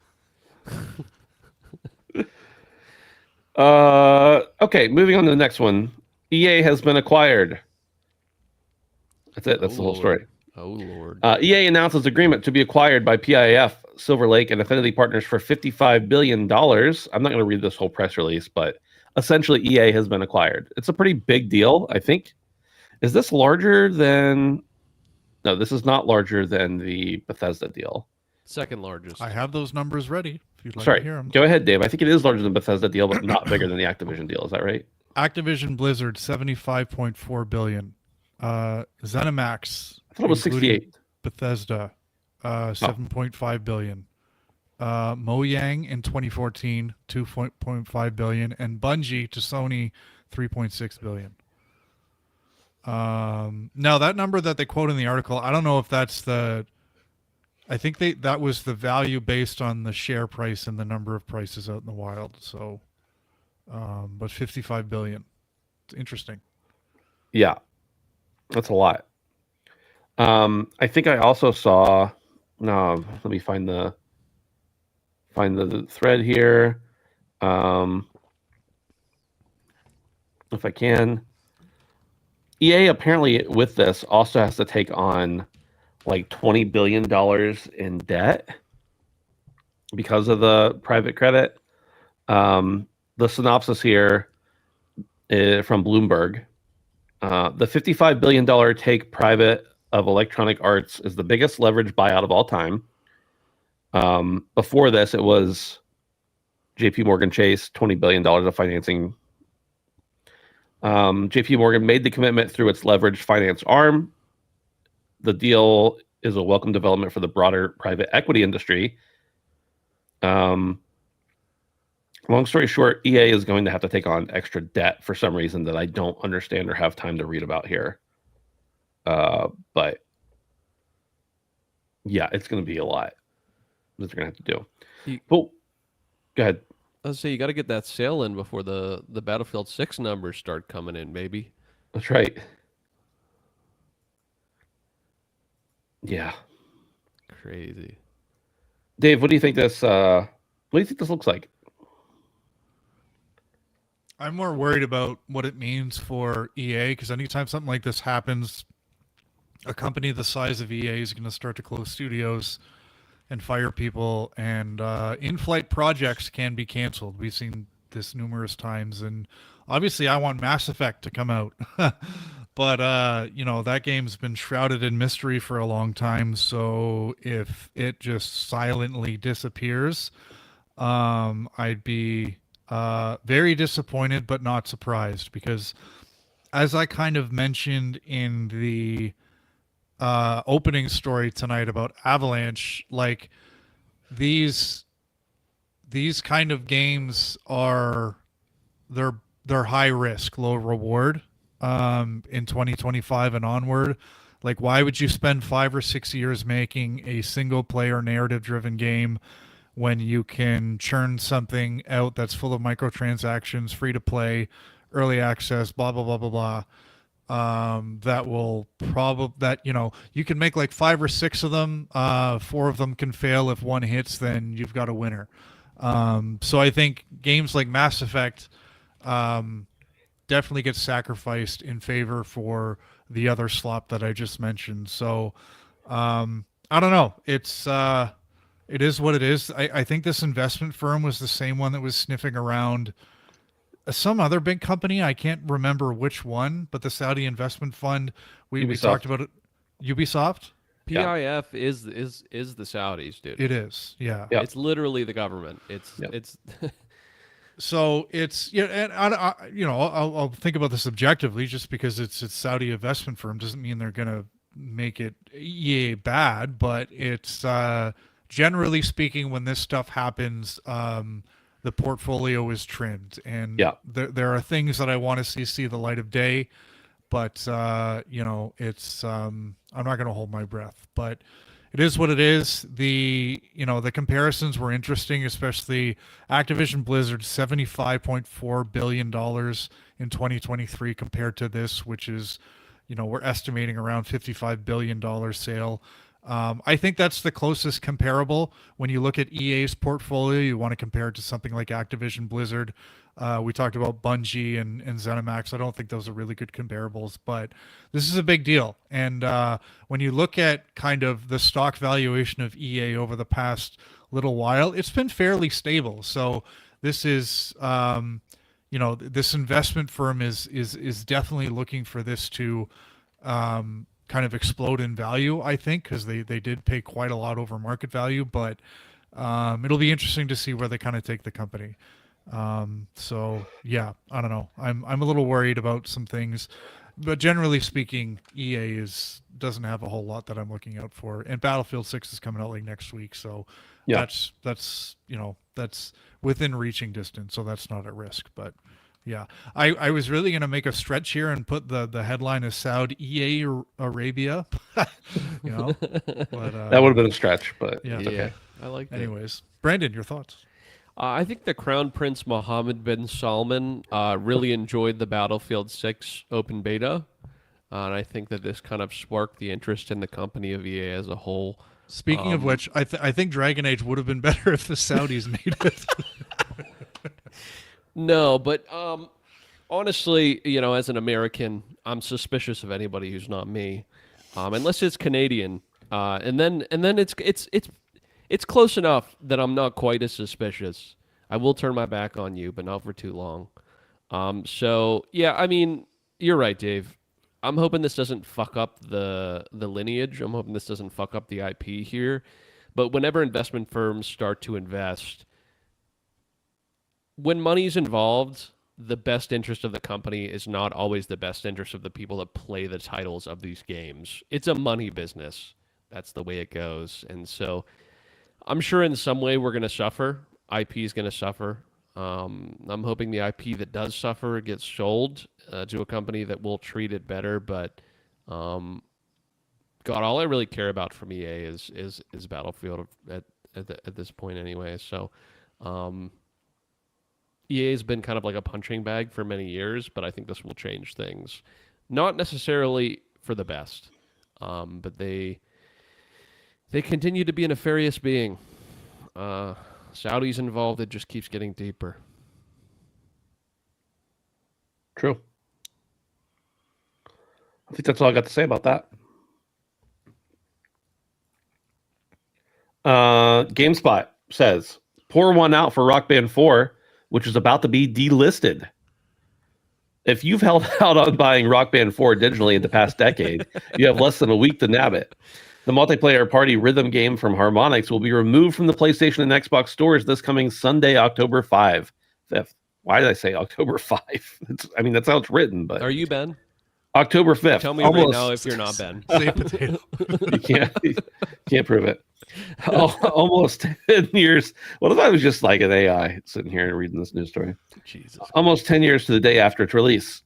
Okay, moving on to the next one. EA has been acquired. That's it. That's the whole story. Oh Lord. EA announces agreement to be acquired by PIF, Silver Lake, and Affinity Partners for $55 billion. I'm not going to read this whole press release, but essentially EA has been acquired. It's a pretty big deal, I think. Is this larger than... No, this is not larger than the Bethesda deal. Second largest. I have those numbers ready if you'd like Sorry, to hear them. Go ahead, Dave. I think it is larger than Bethesda deal, but not bigger than the Activision deal. Is that right? Activision Blizzard, $75.4 billion. ZeniMax, I thought it was 68. Bethesda, $7.5 billion. Mojang in 2014, $2.5 billion, and Bungie to Sony, $3.6 billion. Now that number that they quote in the article, I don't know if that's I think that was the value based on the share price and the number of prices out in the wild. So, but $55 billion. It's interesting. Yeah, that's a lot. I think I also saw. No, let me find the thread here. If I can. EA apparently with this also has to take on like $20 billion in debt because of the private credit. The synopsis here is from Bloomberg. The $55 billion take private of Electronic Arts is the biggest leverage buyout of all time. Before this, it was JP Morgan Chase, $20 billion of financing. JP Morgan made the commitment through its leveraged finance arm. The deal is a welcome development for the broader private equity industry. Long story short, EA is going to have to take on extra debt for some reason that I don't understand or have time to read about here. But yeah, it's going to be a lot that they're going to have to do. Well, go ahead. I was say you got to get that sale in before the Battlefield 6 numbers start coming in, baby. That's right. Yeah. Crazy. Dave, what do you think this looks like? I'm more worried about what it means for EA, because anytime something like this happens, a company the size of EA is going to start to close studios, and fire people, and in-flight projects can be canceled. We've seen this numerous times, and obviously I want Mass Effect to come out. But that game's been shrouded in mystery for a long time, so if it just silently disappears, I'd be very disappointed but not surprised, because as I kind of mentioned in the opening story tonight about Avalanche, like these kind of games are they're high risk, low reward in 2025 and onward. Like, why would you spend 5 or 6 years making a single player narrative driven game when you can churn something out that's full of microtransactions, free to play, early access, blah blah blah blah blah. That will probably you can make like 5 or 6 of them. 4 of them can fail. If one hits, then you've got a winner. So I think games like Mass Effect definitely get sacrificed in favor for the other slop that I just mentioned. So I don't know. It is what it is. I think this investment firm was the same one that was sniffing around some other big company. I can't remember which one, but the Saudi investment fund. We talked about it. Ubisoft. PIF is the Saudis, dude. It is, yeah. Yep. It's literally the government. It's So it's and I'll think about this objectively. Just because it's Saudi investment firm doesn't mean they're gonna make it EA bad, but it's generally speaking, when this stuff happens, the portfolio is trimmed, and there are things that I want to see the light of day, but it's I'm not going to hold my breath, but it is what it is. The comparisons were interesting, especially Activision Blizzard, $75.4 billion in 2023 compared to this, which is, we're estimating around $55 billion sale. I think that's the closest comparable. When you look at EA's portfolio, you want to compare it to something like Activision Blizzard. We talked about Bungie and ZeniMax. I don't think those are really good comparables, but this is a big deal. And when you look at kind of the stock valuation of EA over the past little while, it's been fairly stable. So this is, this investment firm is definitely looking for this to kind of explode in value, I think, because they did pay quite a lot over market value, but it'll be interesting to see where they kind of take the company. So yeah, I don't know. I'm a little worried about some things, but generally speaking, EA doesn't have a whole lot that I'm looking out for. And Battlefield 6 is coming out like next week, so that's within reaching distance, so that's not at risk. But yeah, I was really going to make a stretch here and put the headline as Saudi EA Arabia, but, that would have been a stretch, but yeah, okay. I like that. Anyways, Brandon, your thoughts? I think the Crown Prince Mohammed bin Salman really enjoyed the Battlefield 6 open beta, and I think that this kind of sparked the interest in the company of EA as a whole. Speaking of which, I think Dragon Age would have been better if the Saudis made it. No, but honestly, as an American, I'm suspicious of anybody who's not me, unless it's Canadian, and then it's close enough that I'm not quite as suspicious. I will turn my back on you, but not for too long. So yeah, I mean, you're right, Dave. I'm hoping this doesn't fuck up the lineage. I'm hoping this doesn't fuck up the IP here. But whenever investment firms start to invest, when money's involved, the best interest of the company is not always the best interest of the people that play the titles of these games. It's a money business. That's the way it goes. And so I'm sure in some way we're going to suffer. IP is going to suffer. I'm hoping the IP that does suffer gets sold to a company that will treat it better. But God, all I really care about from EA is Battlefield at this point anyway. So EA has been kind of like a punching bag for many years, but I think this will change things. Not necessarily for the best, but they continue to be a nefarious being. Saudis involved, it just keeps getting deeper. True. I think that's all I got to say about that. GameSpot says, pour one out for Rock Band 4, which is about to be delisted. If you've held out on buying Rock Band 4 digitally in the past decade, you have less than a week to nab it. The multiplayer party rhythm game from Harmonix will be removed from the PlayStation and Xbox stores this coming Sunday, October 5th. Why did I say October 5? I mean, that's how it's written, but... Are you Ben? October 5th. Tell me right now if you're not Ben. Save potato. You can't prove it. Almost 10 years. What if I was just like an AI sitting here and reading this news story? Jesus. Almost 10 years to the day after its release.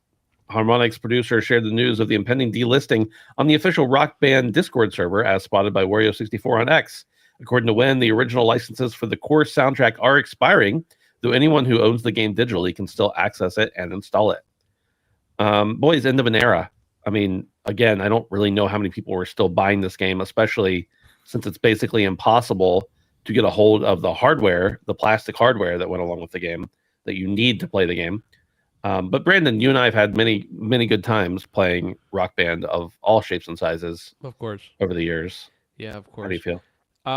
Harmonix producer shared the news of the impending delisting on the official Rock Band Discord server, as spotted by Wario64 on X. According to Wen, the original licenses for the core soundtrack are expiring, though anyone who owns the game digitally can still access it and install it. Boys, end of an era. I mean, again, I don't really know how many people were still buying this game, especially since it's basically impossible to get a hold of the hardware, the plastic hardware that went along with the game that you need to play the game. But Brandon, you and I have had many, many good times playing Rock Band of all shapes and sizes. Of course. Over the years. Yeah, of course. How do you feel?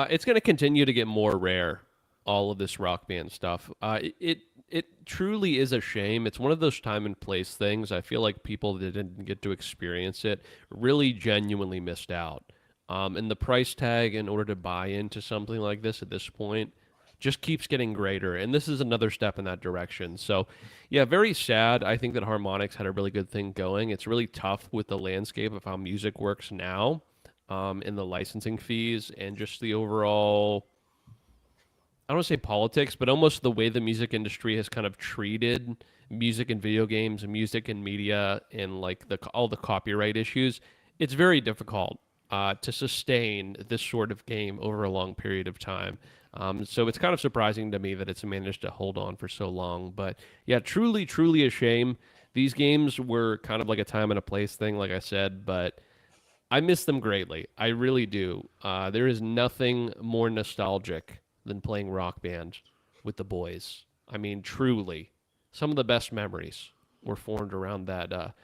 It's going to continue to get more rare, all of this Rock Band stuff. It truly is a shame. It's one of those time and place things. I feel like people that didn't get to experience it really genuinely missed out. And the price tag in order to buy into something like this at this point just keeps getting greater, and this is another step in that direction. So, yeah, very sad. I think that Harmonix had a really good thing going. It's really tough with the landscape of how music works now, and the licensing fees, and just the overall, I don't want to say politics, but almost the way the music industry has kind of treated music and video games and music and media and like all the copyright issues. It's very difficult to sustain this sort of game over a long period of time. So it's kind of surprising to me that it's managed to hold on for so long. But yeah, truly, truly a shame. These games were kind of like a time and a place thing, like I said, but I miss them greatly. I really do. There is nothing more nostalgic than playing Rock Band with the boys. I mean, truly, some of the best memories were formed around that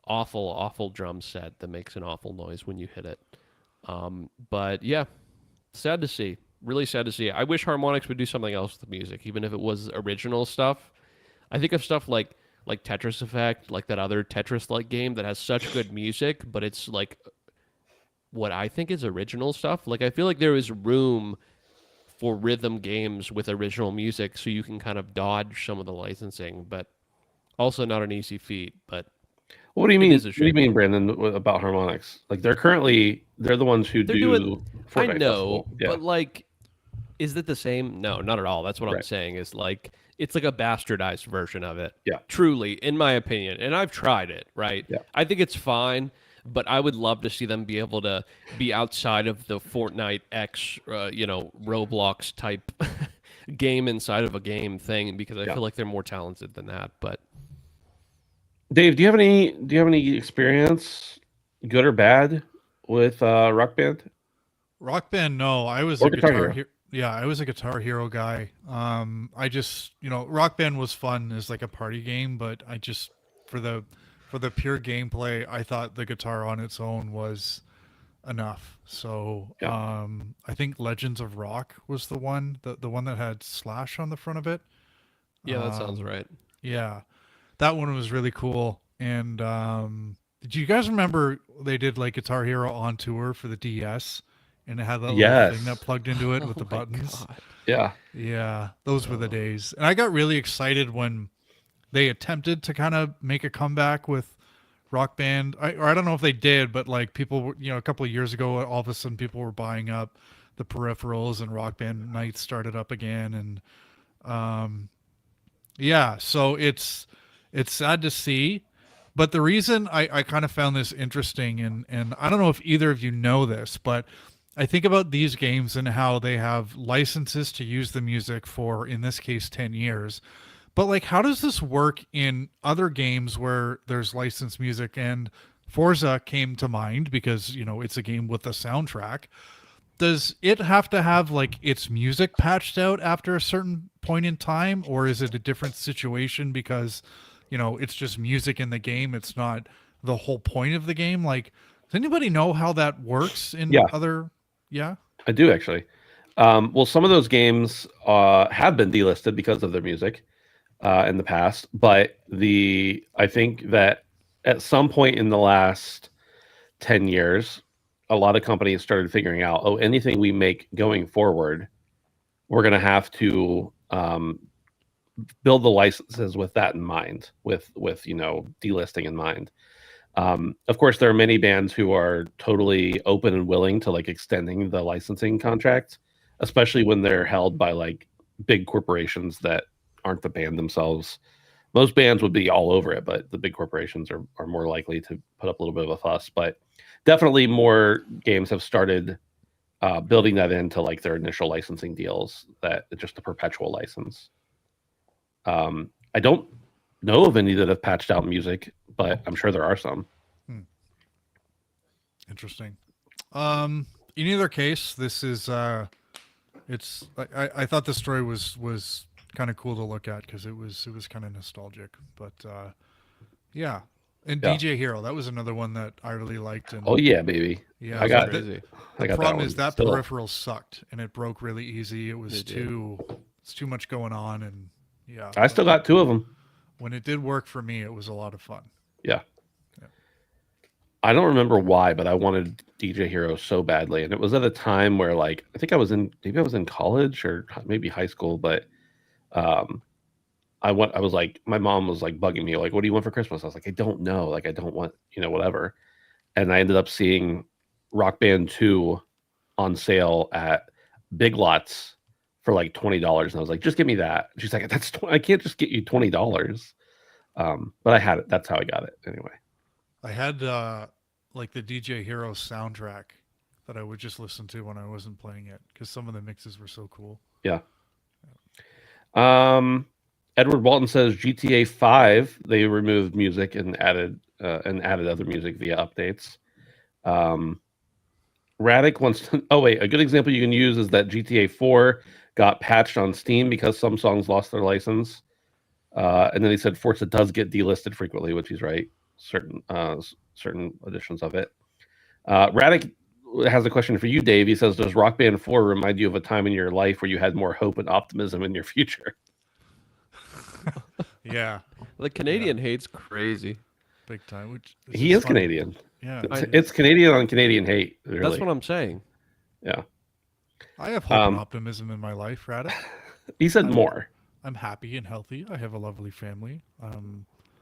awful, awful drum set that makes an awful noise when you hit it. But yeah, sad to see. Really sad to see. I wish Harmonix would do something else with the music, even if it was original stuff. I think of stuff like Tetris Effect, like that other Tetris-like game that has such good music, but it's like what I think is original stuff. Like I feel like there is room for rhythm games with original music, so you can kind of dodge some of the licensing, but also not an easy feat. But what do you mean? What do you mean, Brandon, about Harmonix? Like they're the ones who do. I know, yeah. But like, is it the same? No, not at all. That's what I'm saying. Is like it's like a bastardized version of it. Yeah, truly, in my opinion, and I've tried it. Right. Yeah. I think it's fine, but I would love to see them be able to be outside of the Fortnite X, Roblox type game inside of a game thing, because I feel like they're more talented than that. But Dave, do you have any experience, good or bad, with Rock Band? Rock Band, no. I was a Guitar Hero. Yeah, I was a Guitar Hero guy. I just, Rock Band was fun as like a party game, but I just for the pure gameplay, I thought the guitar on its own was enough. So, I think Legends of Rock was the one that had Slash on the front of it. Yeah, that sounds right. Yeah. That one was really cool. And do you guys remember they did like Guitar Hero on tour for the DS? And it had that little thing that plugged into it with the buttons. God. Yeah. Yeah. Those were the days. And I got really excited when they attempted to kind of make a comeback with Rock Band. I don't know if they did, but like people, a couple of years ago, all of a sudden people were buying up the peripherals and Rock Band nights started up again. And so it's sad to see. But the reason I kind of found this interesting, and I don't know if either of you know this, but I think about these games and how they have licenses to use the music for, in this case, 10 years. But like, how does this work in other games where there's licensed music? And Forza came to mind because, it's a game with a soundtrack. Does it have to have like its music patched out after a certain point in time? Or is it a different situation because, it's just music in the game? It's not the whole point of the game. Like, does anybody know how that works in other? Yeah, I do actually. Well, some of those games have been delisted because of their music in the past, but I think that at some point in the last 10 years, a lot of companies started figuring out, oh, anything we make going forward, we're going to have to build the licenses with that in mind, with delisting in mind. Of course, there are many bands who are totally open and willing to like extending the licensing contract, especially when they're held by like big corporations that aren't the band themselves. Most bands would be all over it, but the big corporations are more likely to put up a little bit of a fuss. But definitely more games have started building that into like their initial licensing deals, that it's just a perpetual license. I don't know of any that have patched out music, but I'm sure there are some. Interesting. In either case, this is it's I thought the story was kind of cool to look at because it was kind of nostalgic. But yeah. And Yeah. DJ Hero, that was another one that I really liked. And Oh yeah, baby. yeah, I got crazy. the that problem one is that still. peripheral sucked and it broke really easy. It was It did. it's too much going on, and yeah. I still got 2 of them. When it did work for me, it was a lot of fun. Yeah. Yeah. I don't remember why, but I wanted DJ Hero so badly, and it was at a time where like I think I was in college or maybe high school, but I was like, my mom was like bugging me, like, what do you want for Christmas? I was like, I don't know. Like, I don't want, whatever. And I ended up seeing Rock Band 2 on sale at Big Lots for like $20. And I was like, just give me that. She's like, I can't just get you $20. But I had it. That's how I got it anyway. I had like the DJ Hero soundtrack that I would just listen to when I wasn't playing it because some of the mixes were so cool. Yeah. Edward Walton says GTA 5, they removed music and added other music via updates. Radic wants to. Oh wait, a good example you can use is that GTA 4 got patched on Steam because some songs lost their license. And then he said Forza does get delisted frequently, which he's right. Certain editions of it. Radic has a question for you, Dave. He says, does Rock Band 4 remind you of a time in your life where you had more hope and optimism in your future? Yeah, The Canadian hate's crazy. big time. Which He is funny. Canadian. Yeah, It's Canadian on Canadian hate. Really. That's what I'm saying. Yeah. I have hope and optimism in my life, Radic. He said more. I'm happy and healthy. I have a lovely family.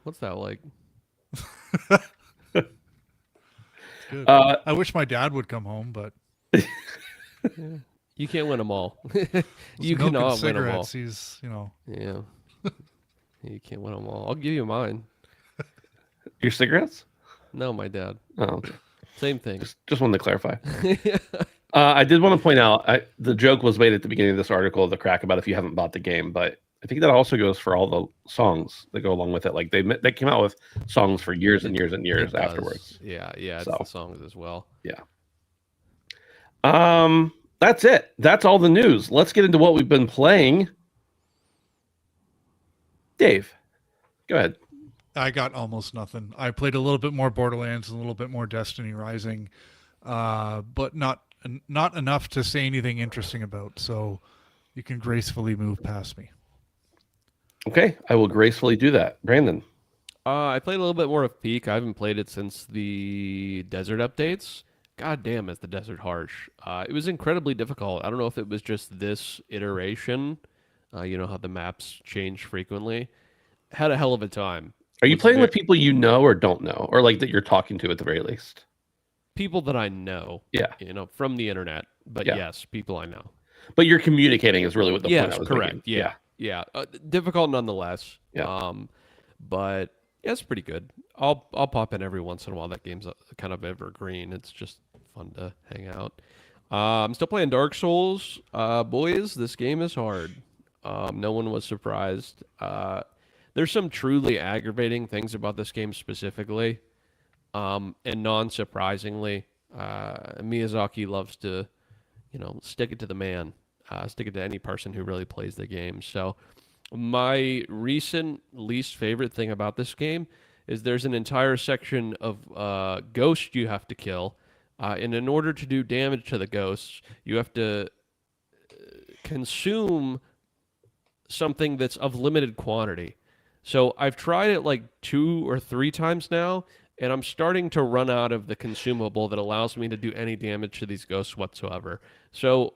What's that like? Good. I wish my dad would come home, but You can't win them all. milk You and cannot win them all. cigarettes. He's Yeah. You can't win them all. I'll give you mine. Your cigarettes? No, my dad. Oh, okay. Same thing. Just wanted to clarify. I did want to point out the joke was made at the beginning of this article, the crack about if you haven't bought the game, but I think that also goes for all the songs that go along with it. Like they came out with songs for years and years and years It does. afterwards. Yeah, it's So. the songs as well. Yeah. That's it. That's all the news. Let's get into what we've been playing. Dave, go ahead. I got almost nothing. I played a little bit more Borderlands and a little bit more Destiny Rising, but not enough to say anything interesting about. So you can gracefully move past me. Okay, I will gracefully do that. Brandon. I played a little bit more of Peak. I haven't played it since the desert updates. God damn, is the desert harsh. It was incredibly difficult. I don't know if it was just this iteration. You know how the maps change frequently. Had a hell of a time. Are you Was playing ve- with people you know or don't know, or like that you're talking to at the very least? People that I know. Yeah. From the internet. But Yeah. yes, people I know. But you're communicating is really what the point Yes, I was correct. making. Yeah. Difficult nonetheless. Yeah. But yeah, it's pretty good. I'll pop in every once in a while. That game's kind of evergreen. It's just fun to hang out. I'm still playing Dark Souls. Boys, this game is hard. No one was surprised. There's some truly aggravating things about this game specifically. And non-surprisingly, Miyazaki loves to, stick it to the man. Stick it to any person who really plays the game. So my recent least favorite thing about this game is there's an entire section of ghosts you have to kill. And in order to do damage to the ghosts, you have to consume something that's of limited quantity. So I've tried it like 2 or 3 times now, and I'm starting to run out of the consumable that allows me to do any damage to these ghosts whatsoever. So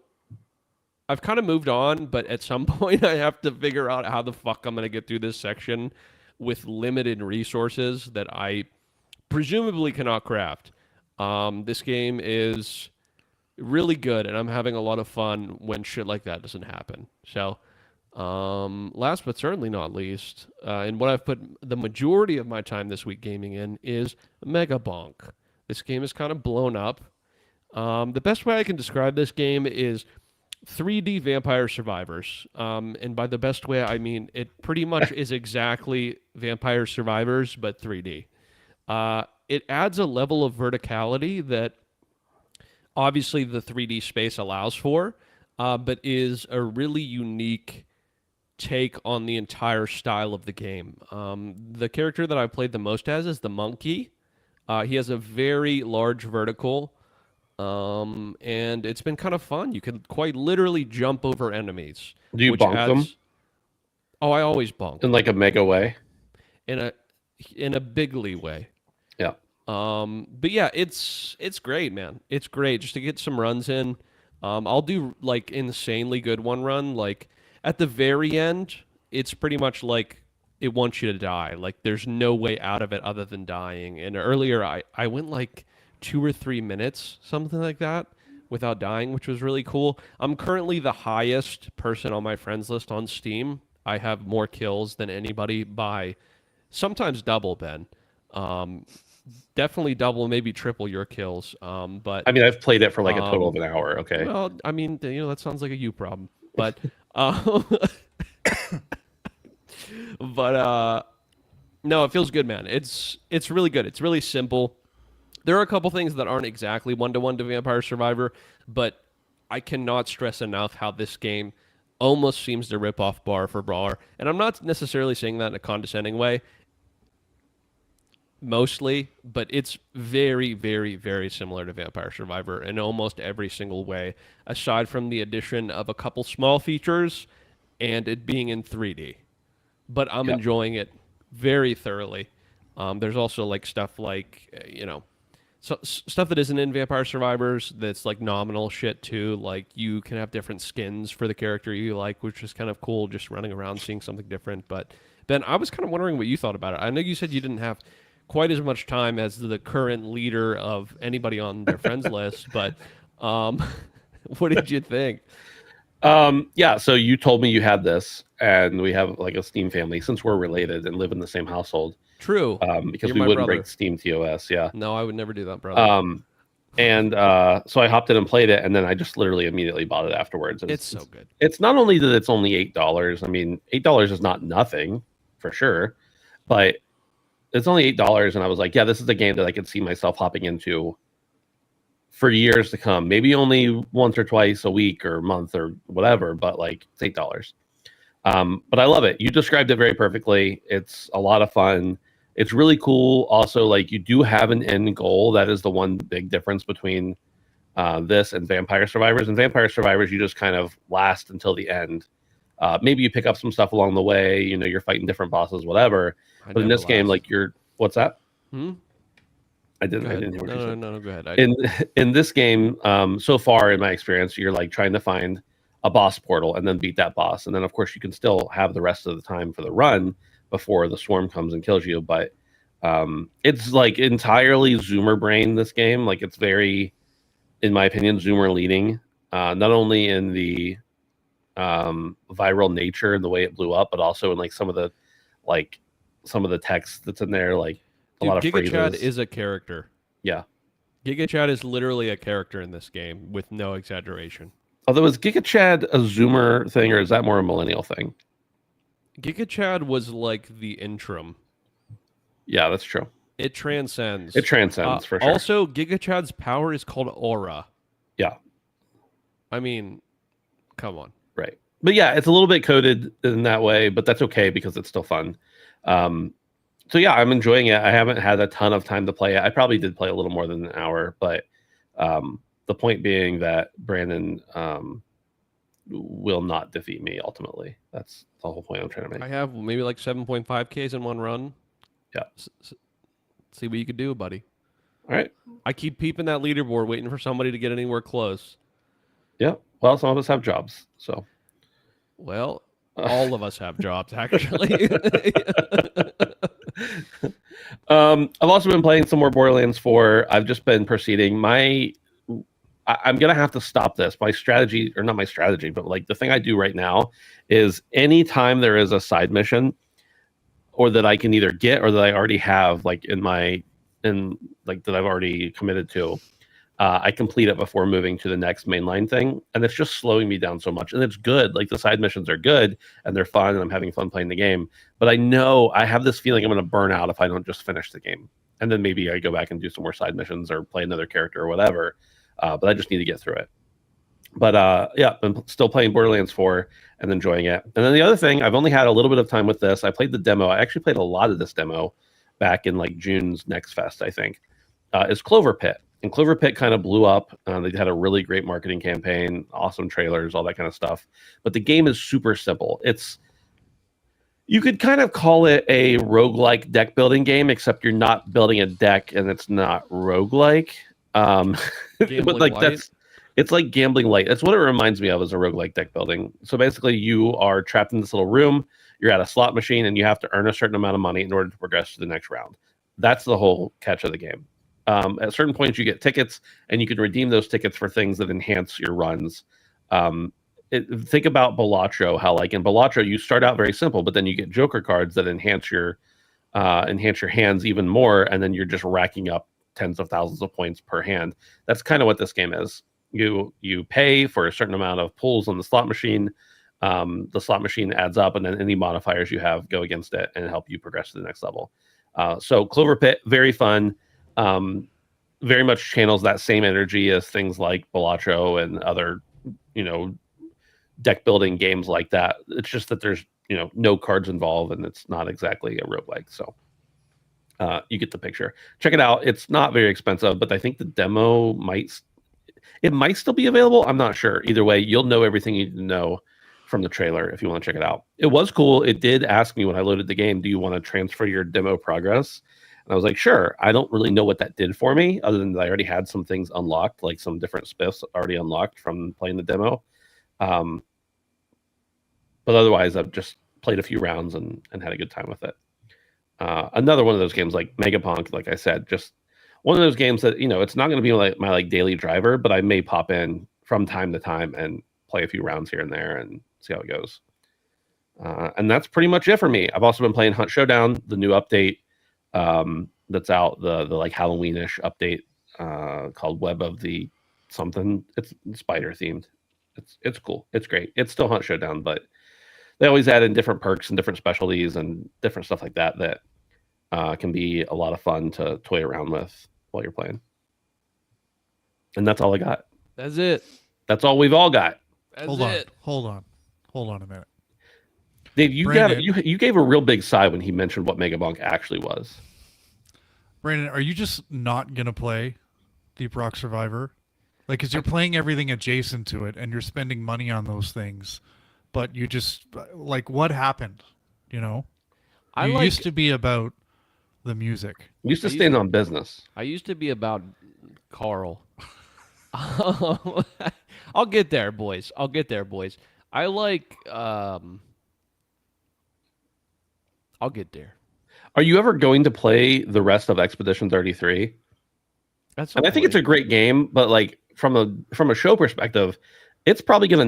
I've kind of moved on, but at some point I have to figure out how the fuck I'm going to get through this section with limited resources that I presumably cannot craft. This game is really good, and I'm having a lot of fun when shit like that doesn't happen. So, last but certainly not least, and what I've put the majority of my time this week gaming in is Mega Bonk. This game is kind of blown up. The best way I can describe this game is 3D Vampire Survivors. And by the best way, I mean it pretty much is exactly Vampire Survivors, but 3D. It adds a level of verticality that obviously the 3D space allows for, but is a really unique take on the entire style of the game. The character that I played the most as is the monkey. He has a very large vertical, and it's been kind of fun. You can quite literally jump over enemies. Do you bonk them? Oh, I always bonk. In like a mega way? In a bigly way. Yeah. But yeah, it's great, man. It's great just to get some runs in. I'll do like insanely good one run. Like at the very end, it's pretty much like it wants you to die. Like there's no way out of it other than dying. And earlier I went like 2 or 3 minutes, something like that, without dying, which was really cool. I'm currently the highest person on my friends list on Steam. I have more kills than anybody by sometimes double, Ben. Definitely double, maybe triple your kills. But I mean, I've played it for like a total of an hour. Okay. Well, I mean, that sounds like a you problem. But no, it feels good, man. It's really good. It's really simple. There are a couple things that aren't exactly one-to-one to Vampire Survivor, but I cannot stress enough how this game almost seems to rip off Bar for Bar. And I'm not necessarily saying that in a condescending way, mostly, but it's very, very, very similar to Vampire Survivor in almost every single way, aside from the addition of a couple small features and it being in 3D. But I'm enjoying it very thoroughly. There's also like stuff like, so stuff that isn't in Vampire Survivors that's like nominal shit too. Like you can have different skins for the character you like, which is kind of cool, just running around seeing something different. But Ben, I was kind of wondering what you thought about it. I know you said you didn't have quite as much time as the current leader of anybody on their friends list, but what did you think? Yeah, so you told me you had this, and we have like a Steam family since we're related and live in the same household. True. Because we wouldn't break Steam TOS, yeah. No, I would never do that, brother. So I hopped in and played it, and then I just literally immediately bought it afterwards. It's so good. It's not only that it's only $8. I mean, $8 is not nothing, for sure, but it's only $8, and I was like, yeah, this is a game that I could see myself hopping into for years to come. Maybe only once or twice a week or month or whatever, but like it's $8. But I love it. You described it very perfectly. It's a lot of fun. It's really cool. Also, like you do have an end goal. That is the one big difference between this and Vampire Survivors. In Vampire Survivors, you just kind of last until the end. Maybe you pick up some stuff along the way. You're fighting different bosses, whatever. But in this game, like what's that? I didn't hear what you said. No, go ahead. In this game, so far in my experience, you're like trying to find a boss portal and then beat that boss. And then, of course, you can still have the rest of the time for the run before the swarm comes and kills you. But it's like entirely Zoomer brain, this game. Like it's very, in my opinion, Zoomer leading, not only in the viral nature and the way it blew up, but also in like some of the text that's in there, like a lot of Giga phrases. Chad is a character. Yeah. Giga Chad is literally a character in this game with no exaggeration. Although, is Giga Chad a Zoomer thing, or is that more a millennial thing? Giga Chad was like the interim. Yeah, that's true. It transcends. It transcends, for sure. Also, Giga Chad's power is called Aura. Yeah. I mean, come on. Right. But yeah, it's a little bit coded in that way, but that's okay because it's still fun. So yeah, I'm enjoying it. I haven't had a ton of time to play it. I probably did play a little more than an hour, but the point being that Brandon will not defeat me ultimately. That's the whole point I'm trying to make. I have maybe like 7.5Ks in one run. Yeah. See what you could do, buddy. All right. I keep peeping that leaderboard, waiting for somebody to get anywhere close. Yeah. Well, some of us have jobs, so. Well, all of us have jobs, actually. I've also been playing some more Borderlands 4. I've just been proceeding. I'm gonna have to stop this. My strategy, or not my strategy, but like the thing I do right now is anytime there is a side mission, or that I can either get or that I already have, like that I've already committed to, I complete it before moving to the next mainline thing, and it's just slowing me down so much. And it's good. Like the side missions are good and they're fun, and I'm having fun playing the game. But I know I have this feeling I'm going to burn out if I don't just finish the game, and then maybe I go back and do some more side missions or play another character or whatever. But I just need to get through it. But yeah, I'm still playing Borderlands 4 and enjoying it. And then the other thing, I've only had a little bit of time with this. I played the demo. I actually played a lot of this demo back in like June's Next Fest, I think. Is Clover Pit. And Clover Pit kind of blew up. They had a really great marketing campaign, awesome trailers, all that kind of stuff. But the game is super simple. You could kind of call it a roguelike deck building game, except you're not building a deck and it's not roguelike. But like it's like gambling light. That's what it reminds me of, as a roguelike deck building. So basically you are trapped in this little room, you're at a slot machine, and you have to earn a certain amount of money in order to progress to the next round. That's the whole catch of the game. At certain points you get tickets, and you can redeem those tickets for things that enhance your runs. Think about Balatro, how like in Balatro you start out very simple, but then you get Joker cards that enhance your hands even more, and then you're just racking up tens of thousands of points per hand. That's kind of what this game is. You pay for a certain amount of pulls on the slot machine. The slot machine adds up, and then any modifiers you have go against it and help you progress to the next level. So Clover Pit, very fun. Very much channels that same energy as things like Balatro and other, deck building games like that. It's just that there's, no cards involved, and it's not exactly a roguelike. So you get the picture. Check it out. It's not very expensive, but I think the demo might still be available. I'm not sure. Either way, you'll know everything you need to know from the trailer if you want to check it out. It was cool. It did ask me when I loaded the game, do you want to transfer your demo progress? And I was like, sure. I don't really know what that did for me, other than that I already had some things unlocked, like some different spiffs already unlocked from playing the demo. But otherwise, I've just played a few rounds and had a good time with it. Another one of those games like Megapunk, like I said, just one of those games that, it's not going to be my daily driver, but I may pop in from time to time and play a few rounds here and there and see how it goes. And that's pretty much it for me. I've also been playing Hunt Showdown, the new update that's out, the like Halloweenish update called Web of the something. It's spider themed. It's cool. It's great. It's still Hunt Showdown, but they always add in different perks and different specialties and different stuff like that can be a lot of fun to toy around with while you're playing. And that's all I got. That's it. That's all we've all got. Hold on a minute. Dave, you gave a real big sigh when he mentioned what Megabunk actually was. Brandon, are you just not gonna play Deep Rock Survivor? Like, because you're playing everything adjacent to it, and you're spending money on those things, but you just like, what happened? You used to be about the music. You used to stand on business. I used to be about Carl. I'll get there, boys. I like. I'll get there. Are you ever going to play the rest of Expedition 33? I think it's a great game, but like from a show perspective, it's probably going to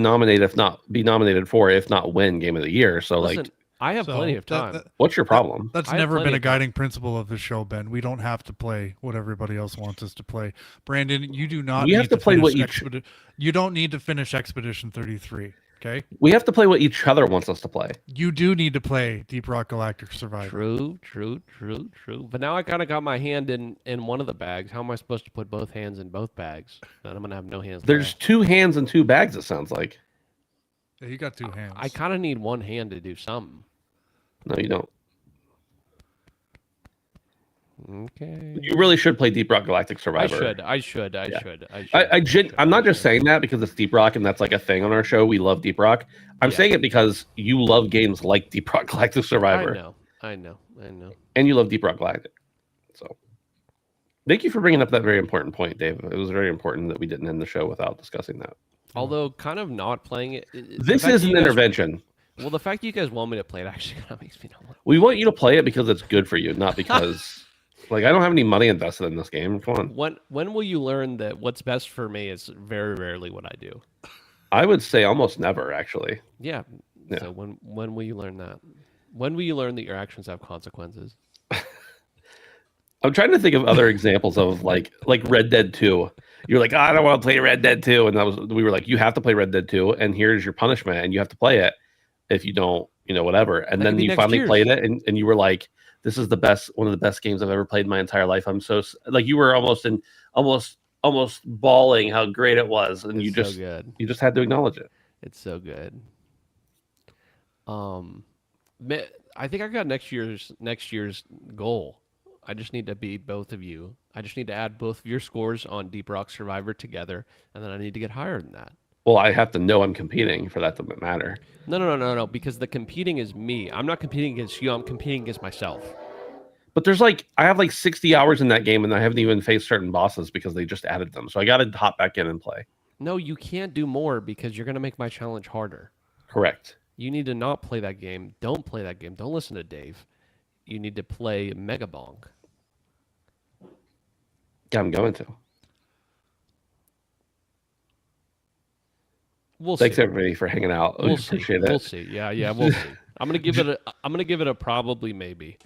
be nominated for, if not win, Game of the Year. So listen, like, I have plenty of time. What's your problem? That's never been a guiding principle of the show, Ben. We don't have to play what everybody else wants us to play. Brandon, you do not. We have to play what you don't need to finish Expedition 33. Okay. We have to play what each other wants us to play. You do need to play Deep Rock Galactic Survivor. True. But now I kind of got my hand in one of the bags. How am I supposed to put both hands in both bags? Then I'm gonna have no hands. There's left. 2 hands and 2 bags. It sounds like. Yeah, you got 2 hands. I kind of need one hand to do something. No, you don't. Okay. You really should play Deep Rock Galactic Survivor. I should. I'm not just saying that because it's Deep Rock and that's like a thing on our show. We love Deep Rock. I'm saying it because you love games like Deep Rock Galactic Survivor. I know. And you love Deep Rock Galactic. So thank you for bringing up that very important point, Dave. It was very important that we didn't end the show without discussing that. Although kind of not playing it. This is an intervention. Well, the fact you guys want me to play it actually kind of makes me not. We want you to play it because it's good for you, not because... Like, I don't have any money invested in this game. Come on. When will you learn that what's best for me is very rarely what I do? I would say almost never, actually. Yeah. So when will you learn that? When will you learn that your actions have consequences? I'm trying to think of other examples of like Red Dead 2. You're like, I don't want to play Red Dead 2. And we were like, you have to play Red Dead 2, and here's your punishment, and you have to play it if you don't, whatever. And then you finally played it, and you were like, this is one of the best games I've ever played in my entire life. I'm so like you were almost bawling how great it was, and you just had to acknowledge it. It's so good. I think I got next year's goal. I just need to beat both of you. I just need to add both of your scores on Deep Rock Survivor together, and then I need to get higher than that. Well, I have to know I'm competing for that to matter. No, because the competing is me. I'm not competing against you. I'm competing against myself. But I have like 60 hours in that game, and I haven't even faced certain bosses because they just added them. So I got to hop back in and play. No, you can't do more because you're going to make my challenge harder. Correct. You need to not play that game. Don't play that game. Don't listen to Dave. You need to play Mega Bonk. Yeah, I'm going to. Thanks everybody for hanging out. We appreciate it. We'll see. Yeah, we'll see. I'm gonna give it a probably maybe.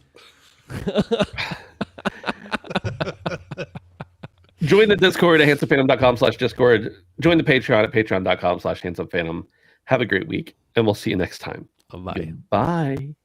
Join the Discord at handsomephantom.com/discord. Join the Patreon at patreon.com/handsomephantom. Have a great week, and we'll see you next time. Bye. Bye.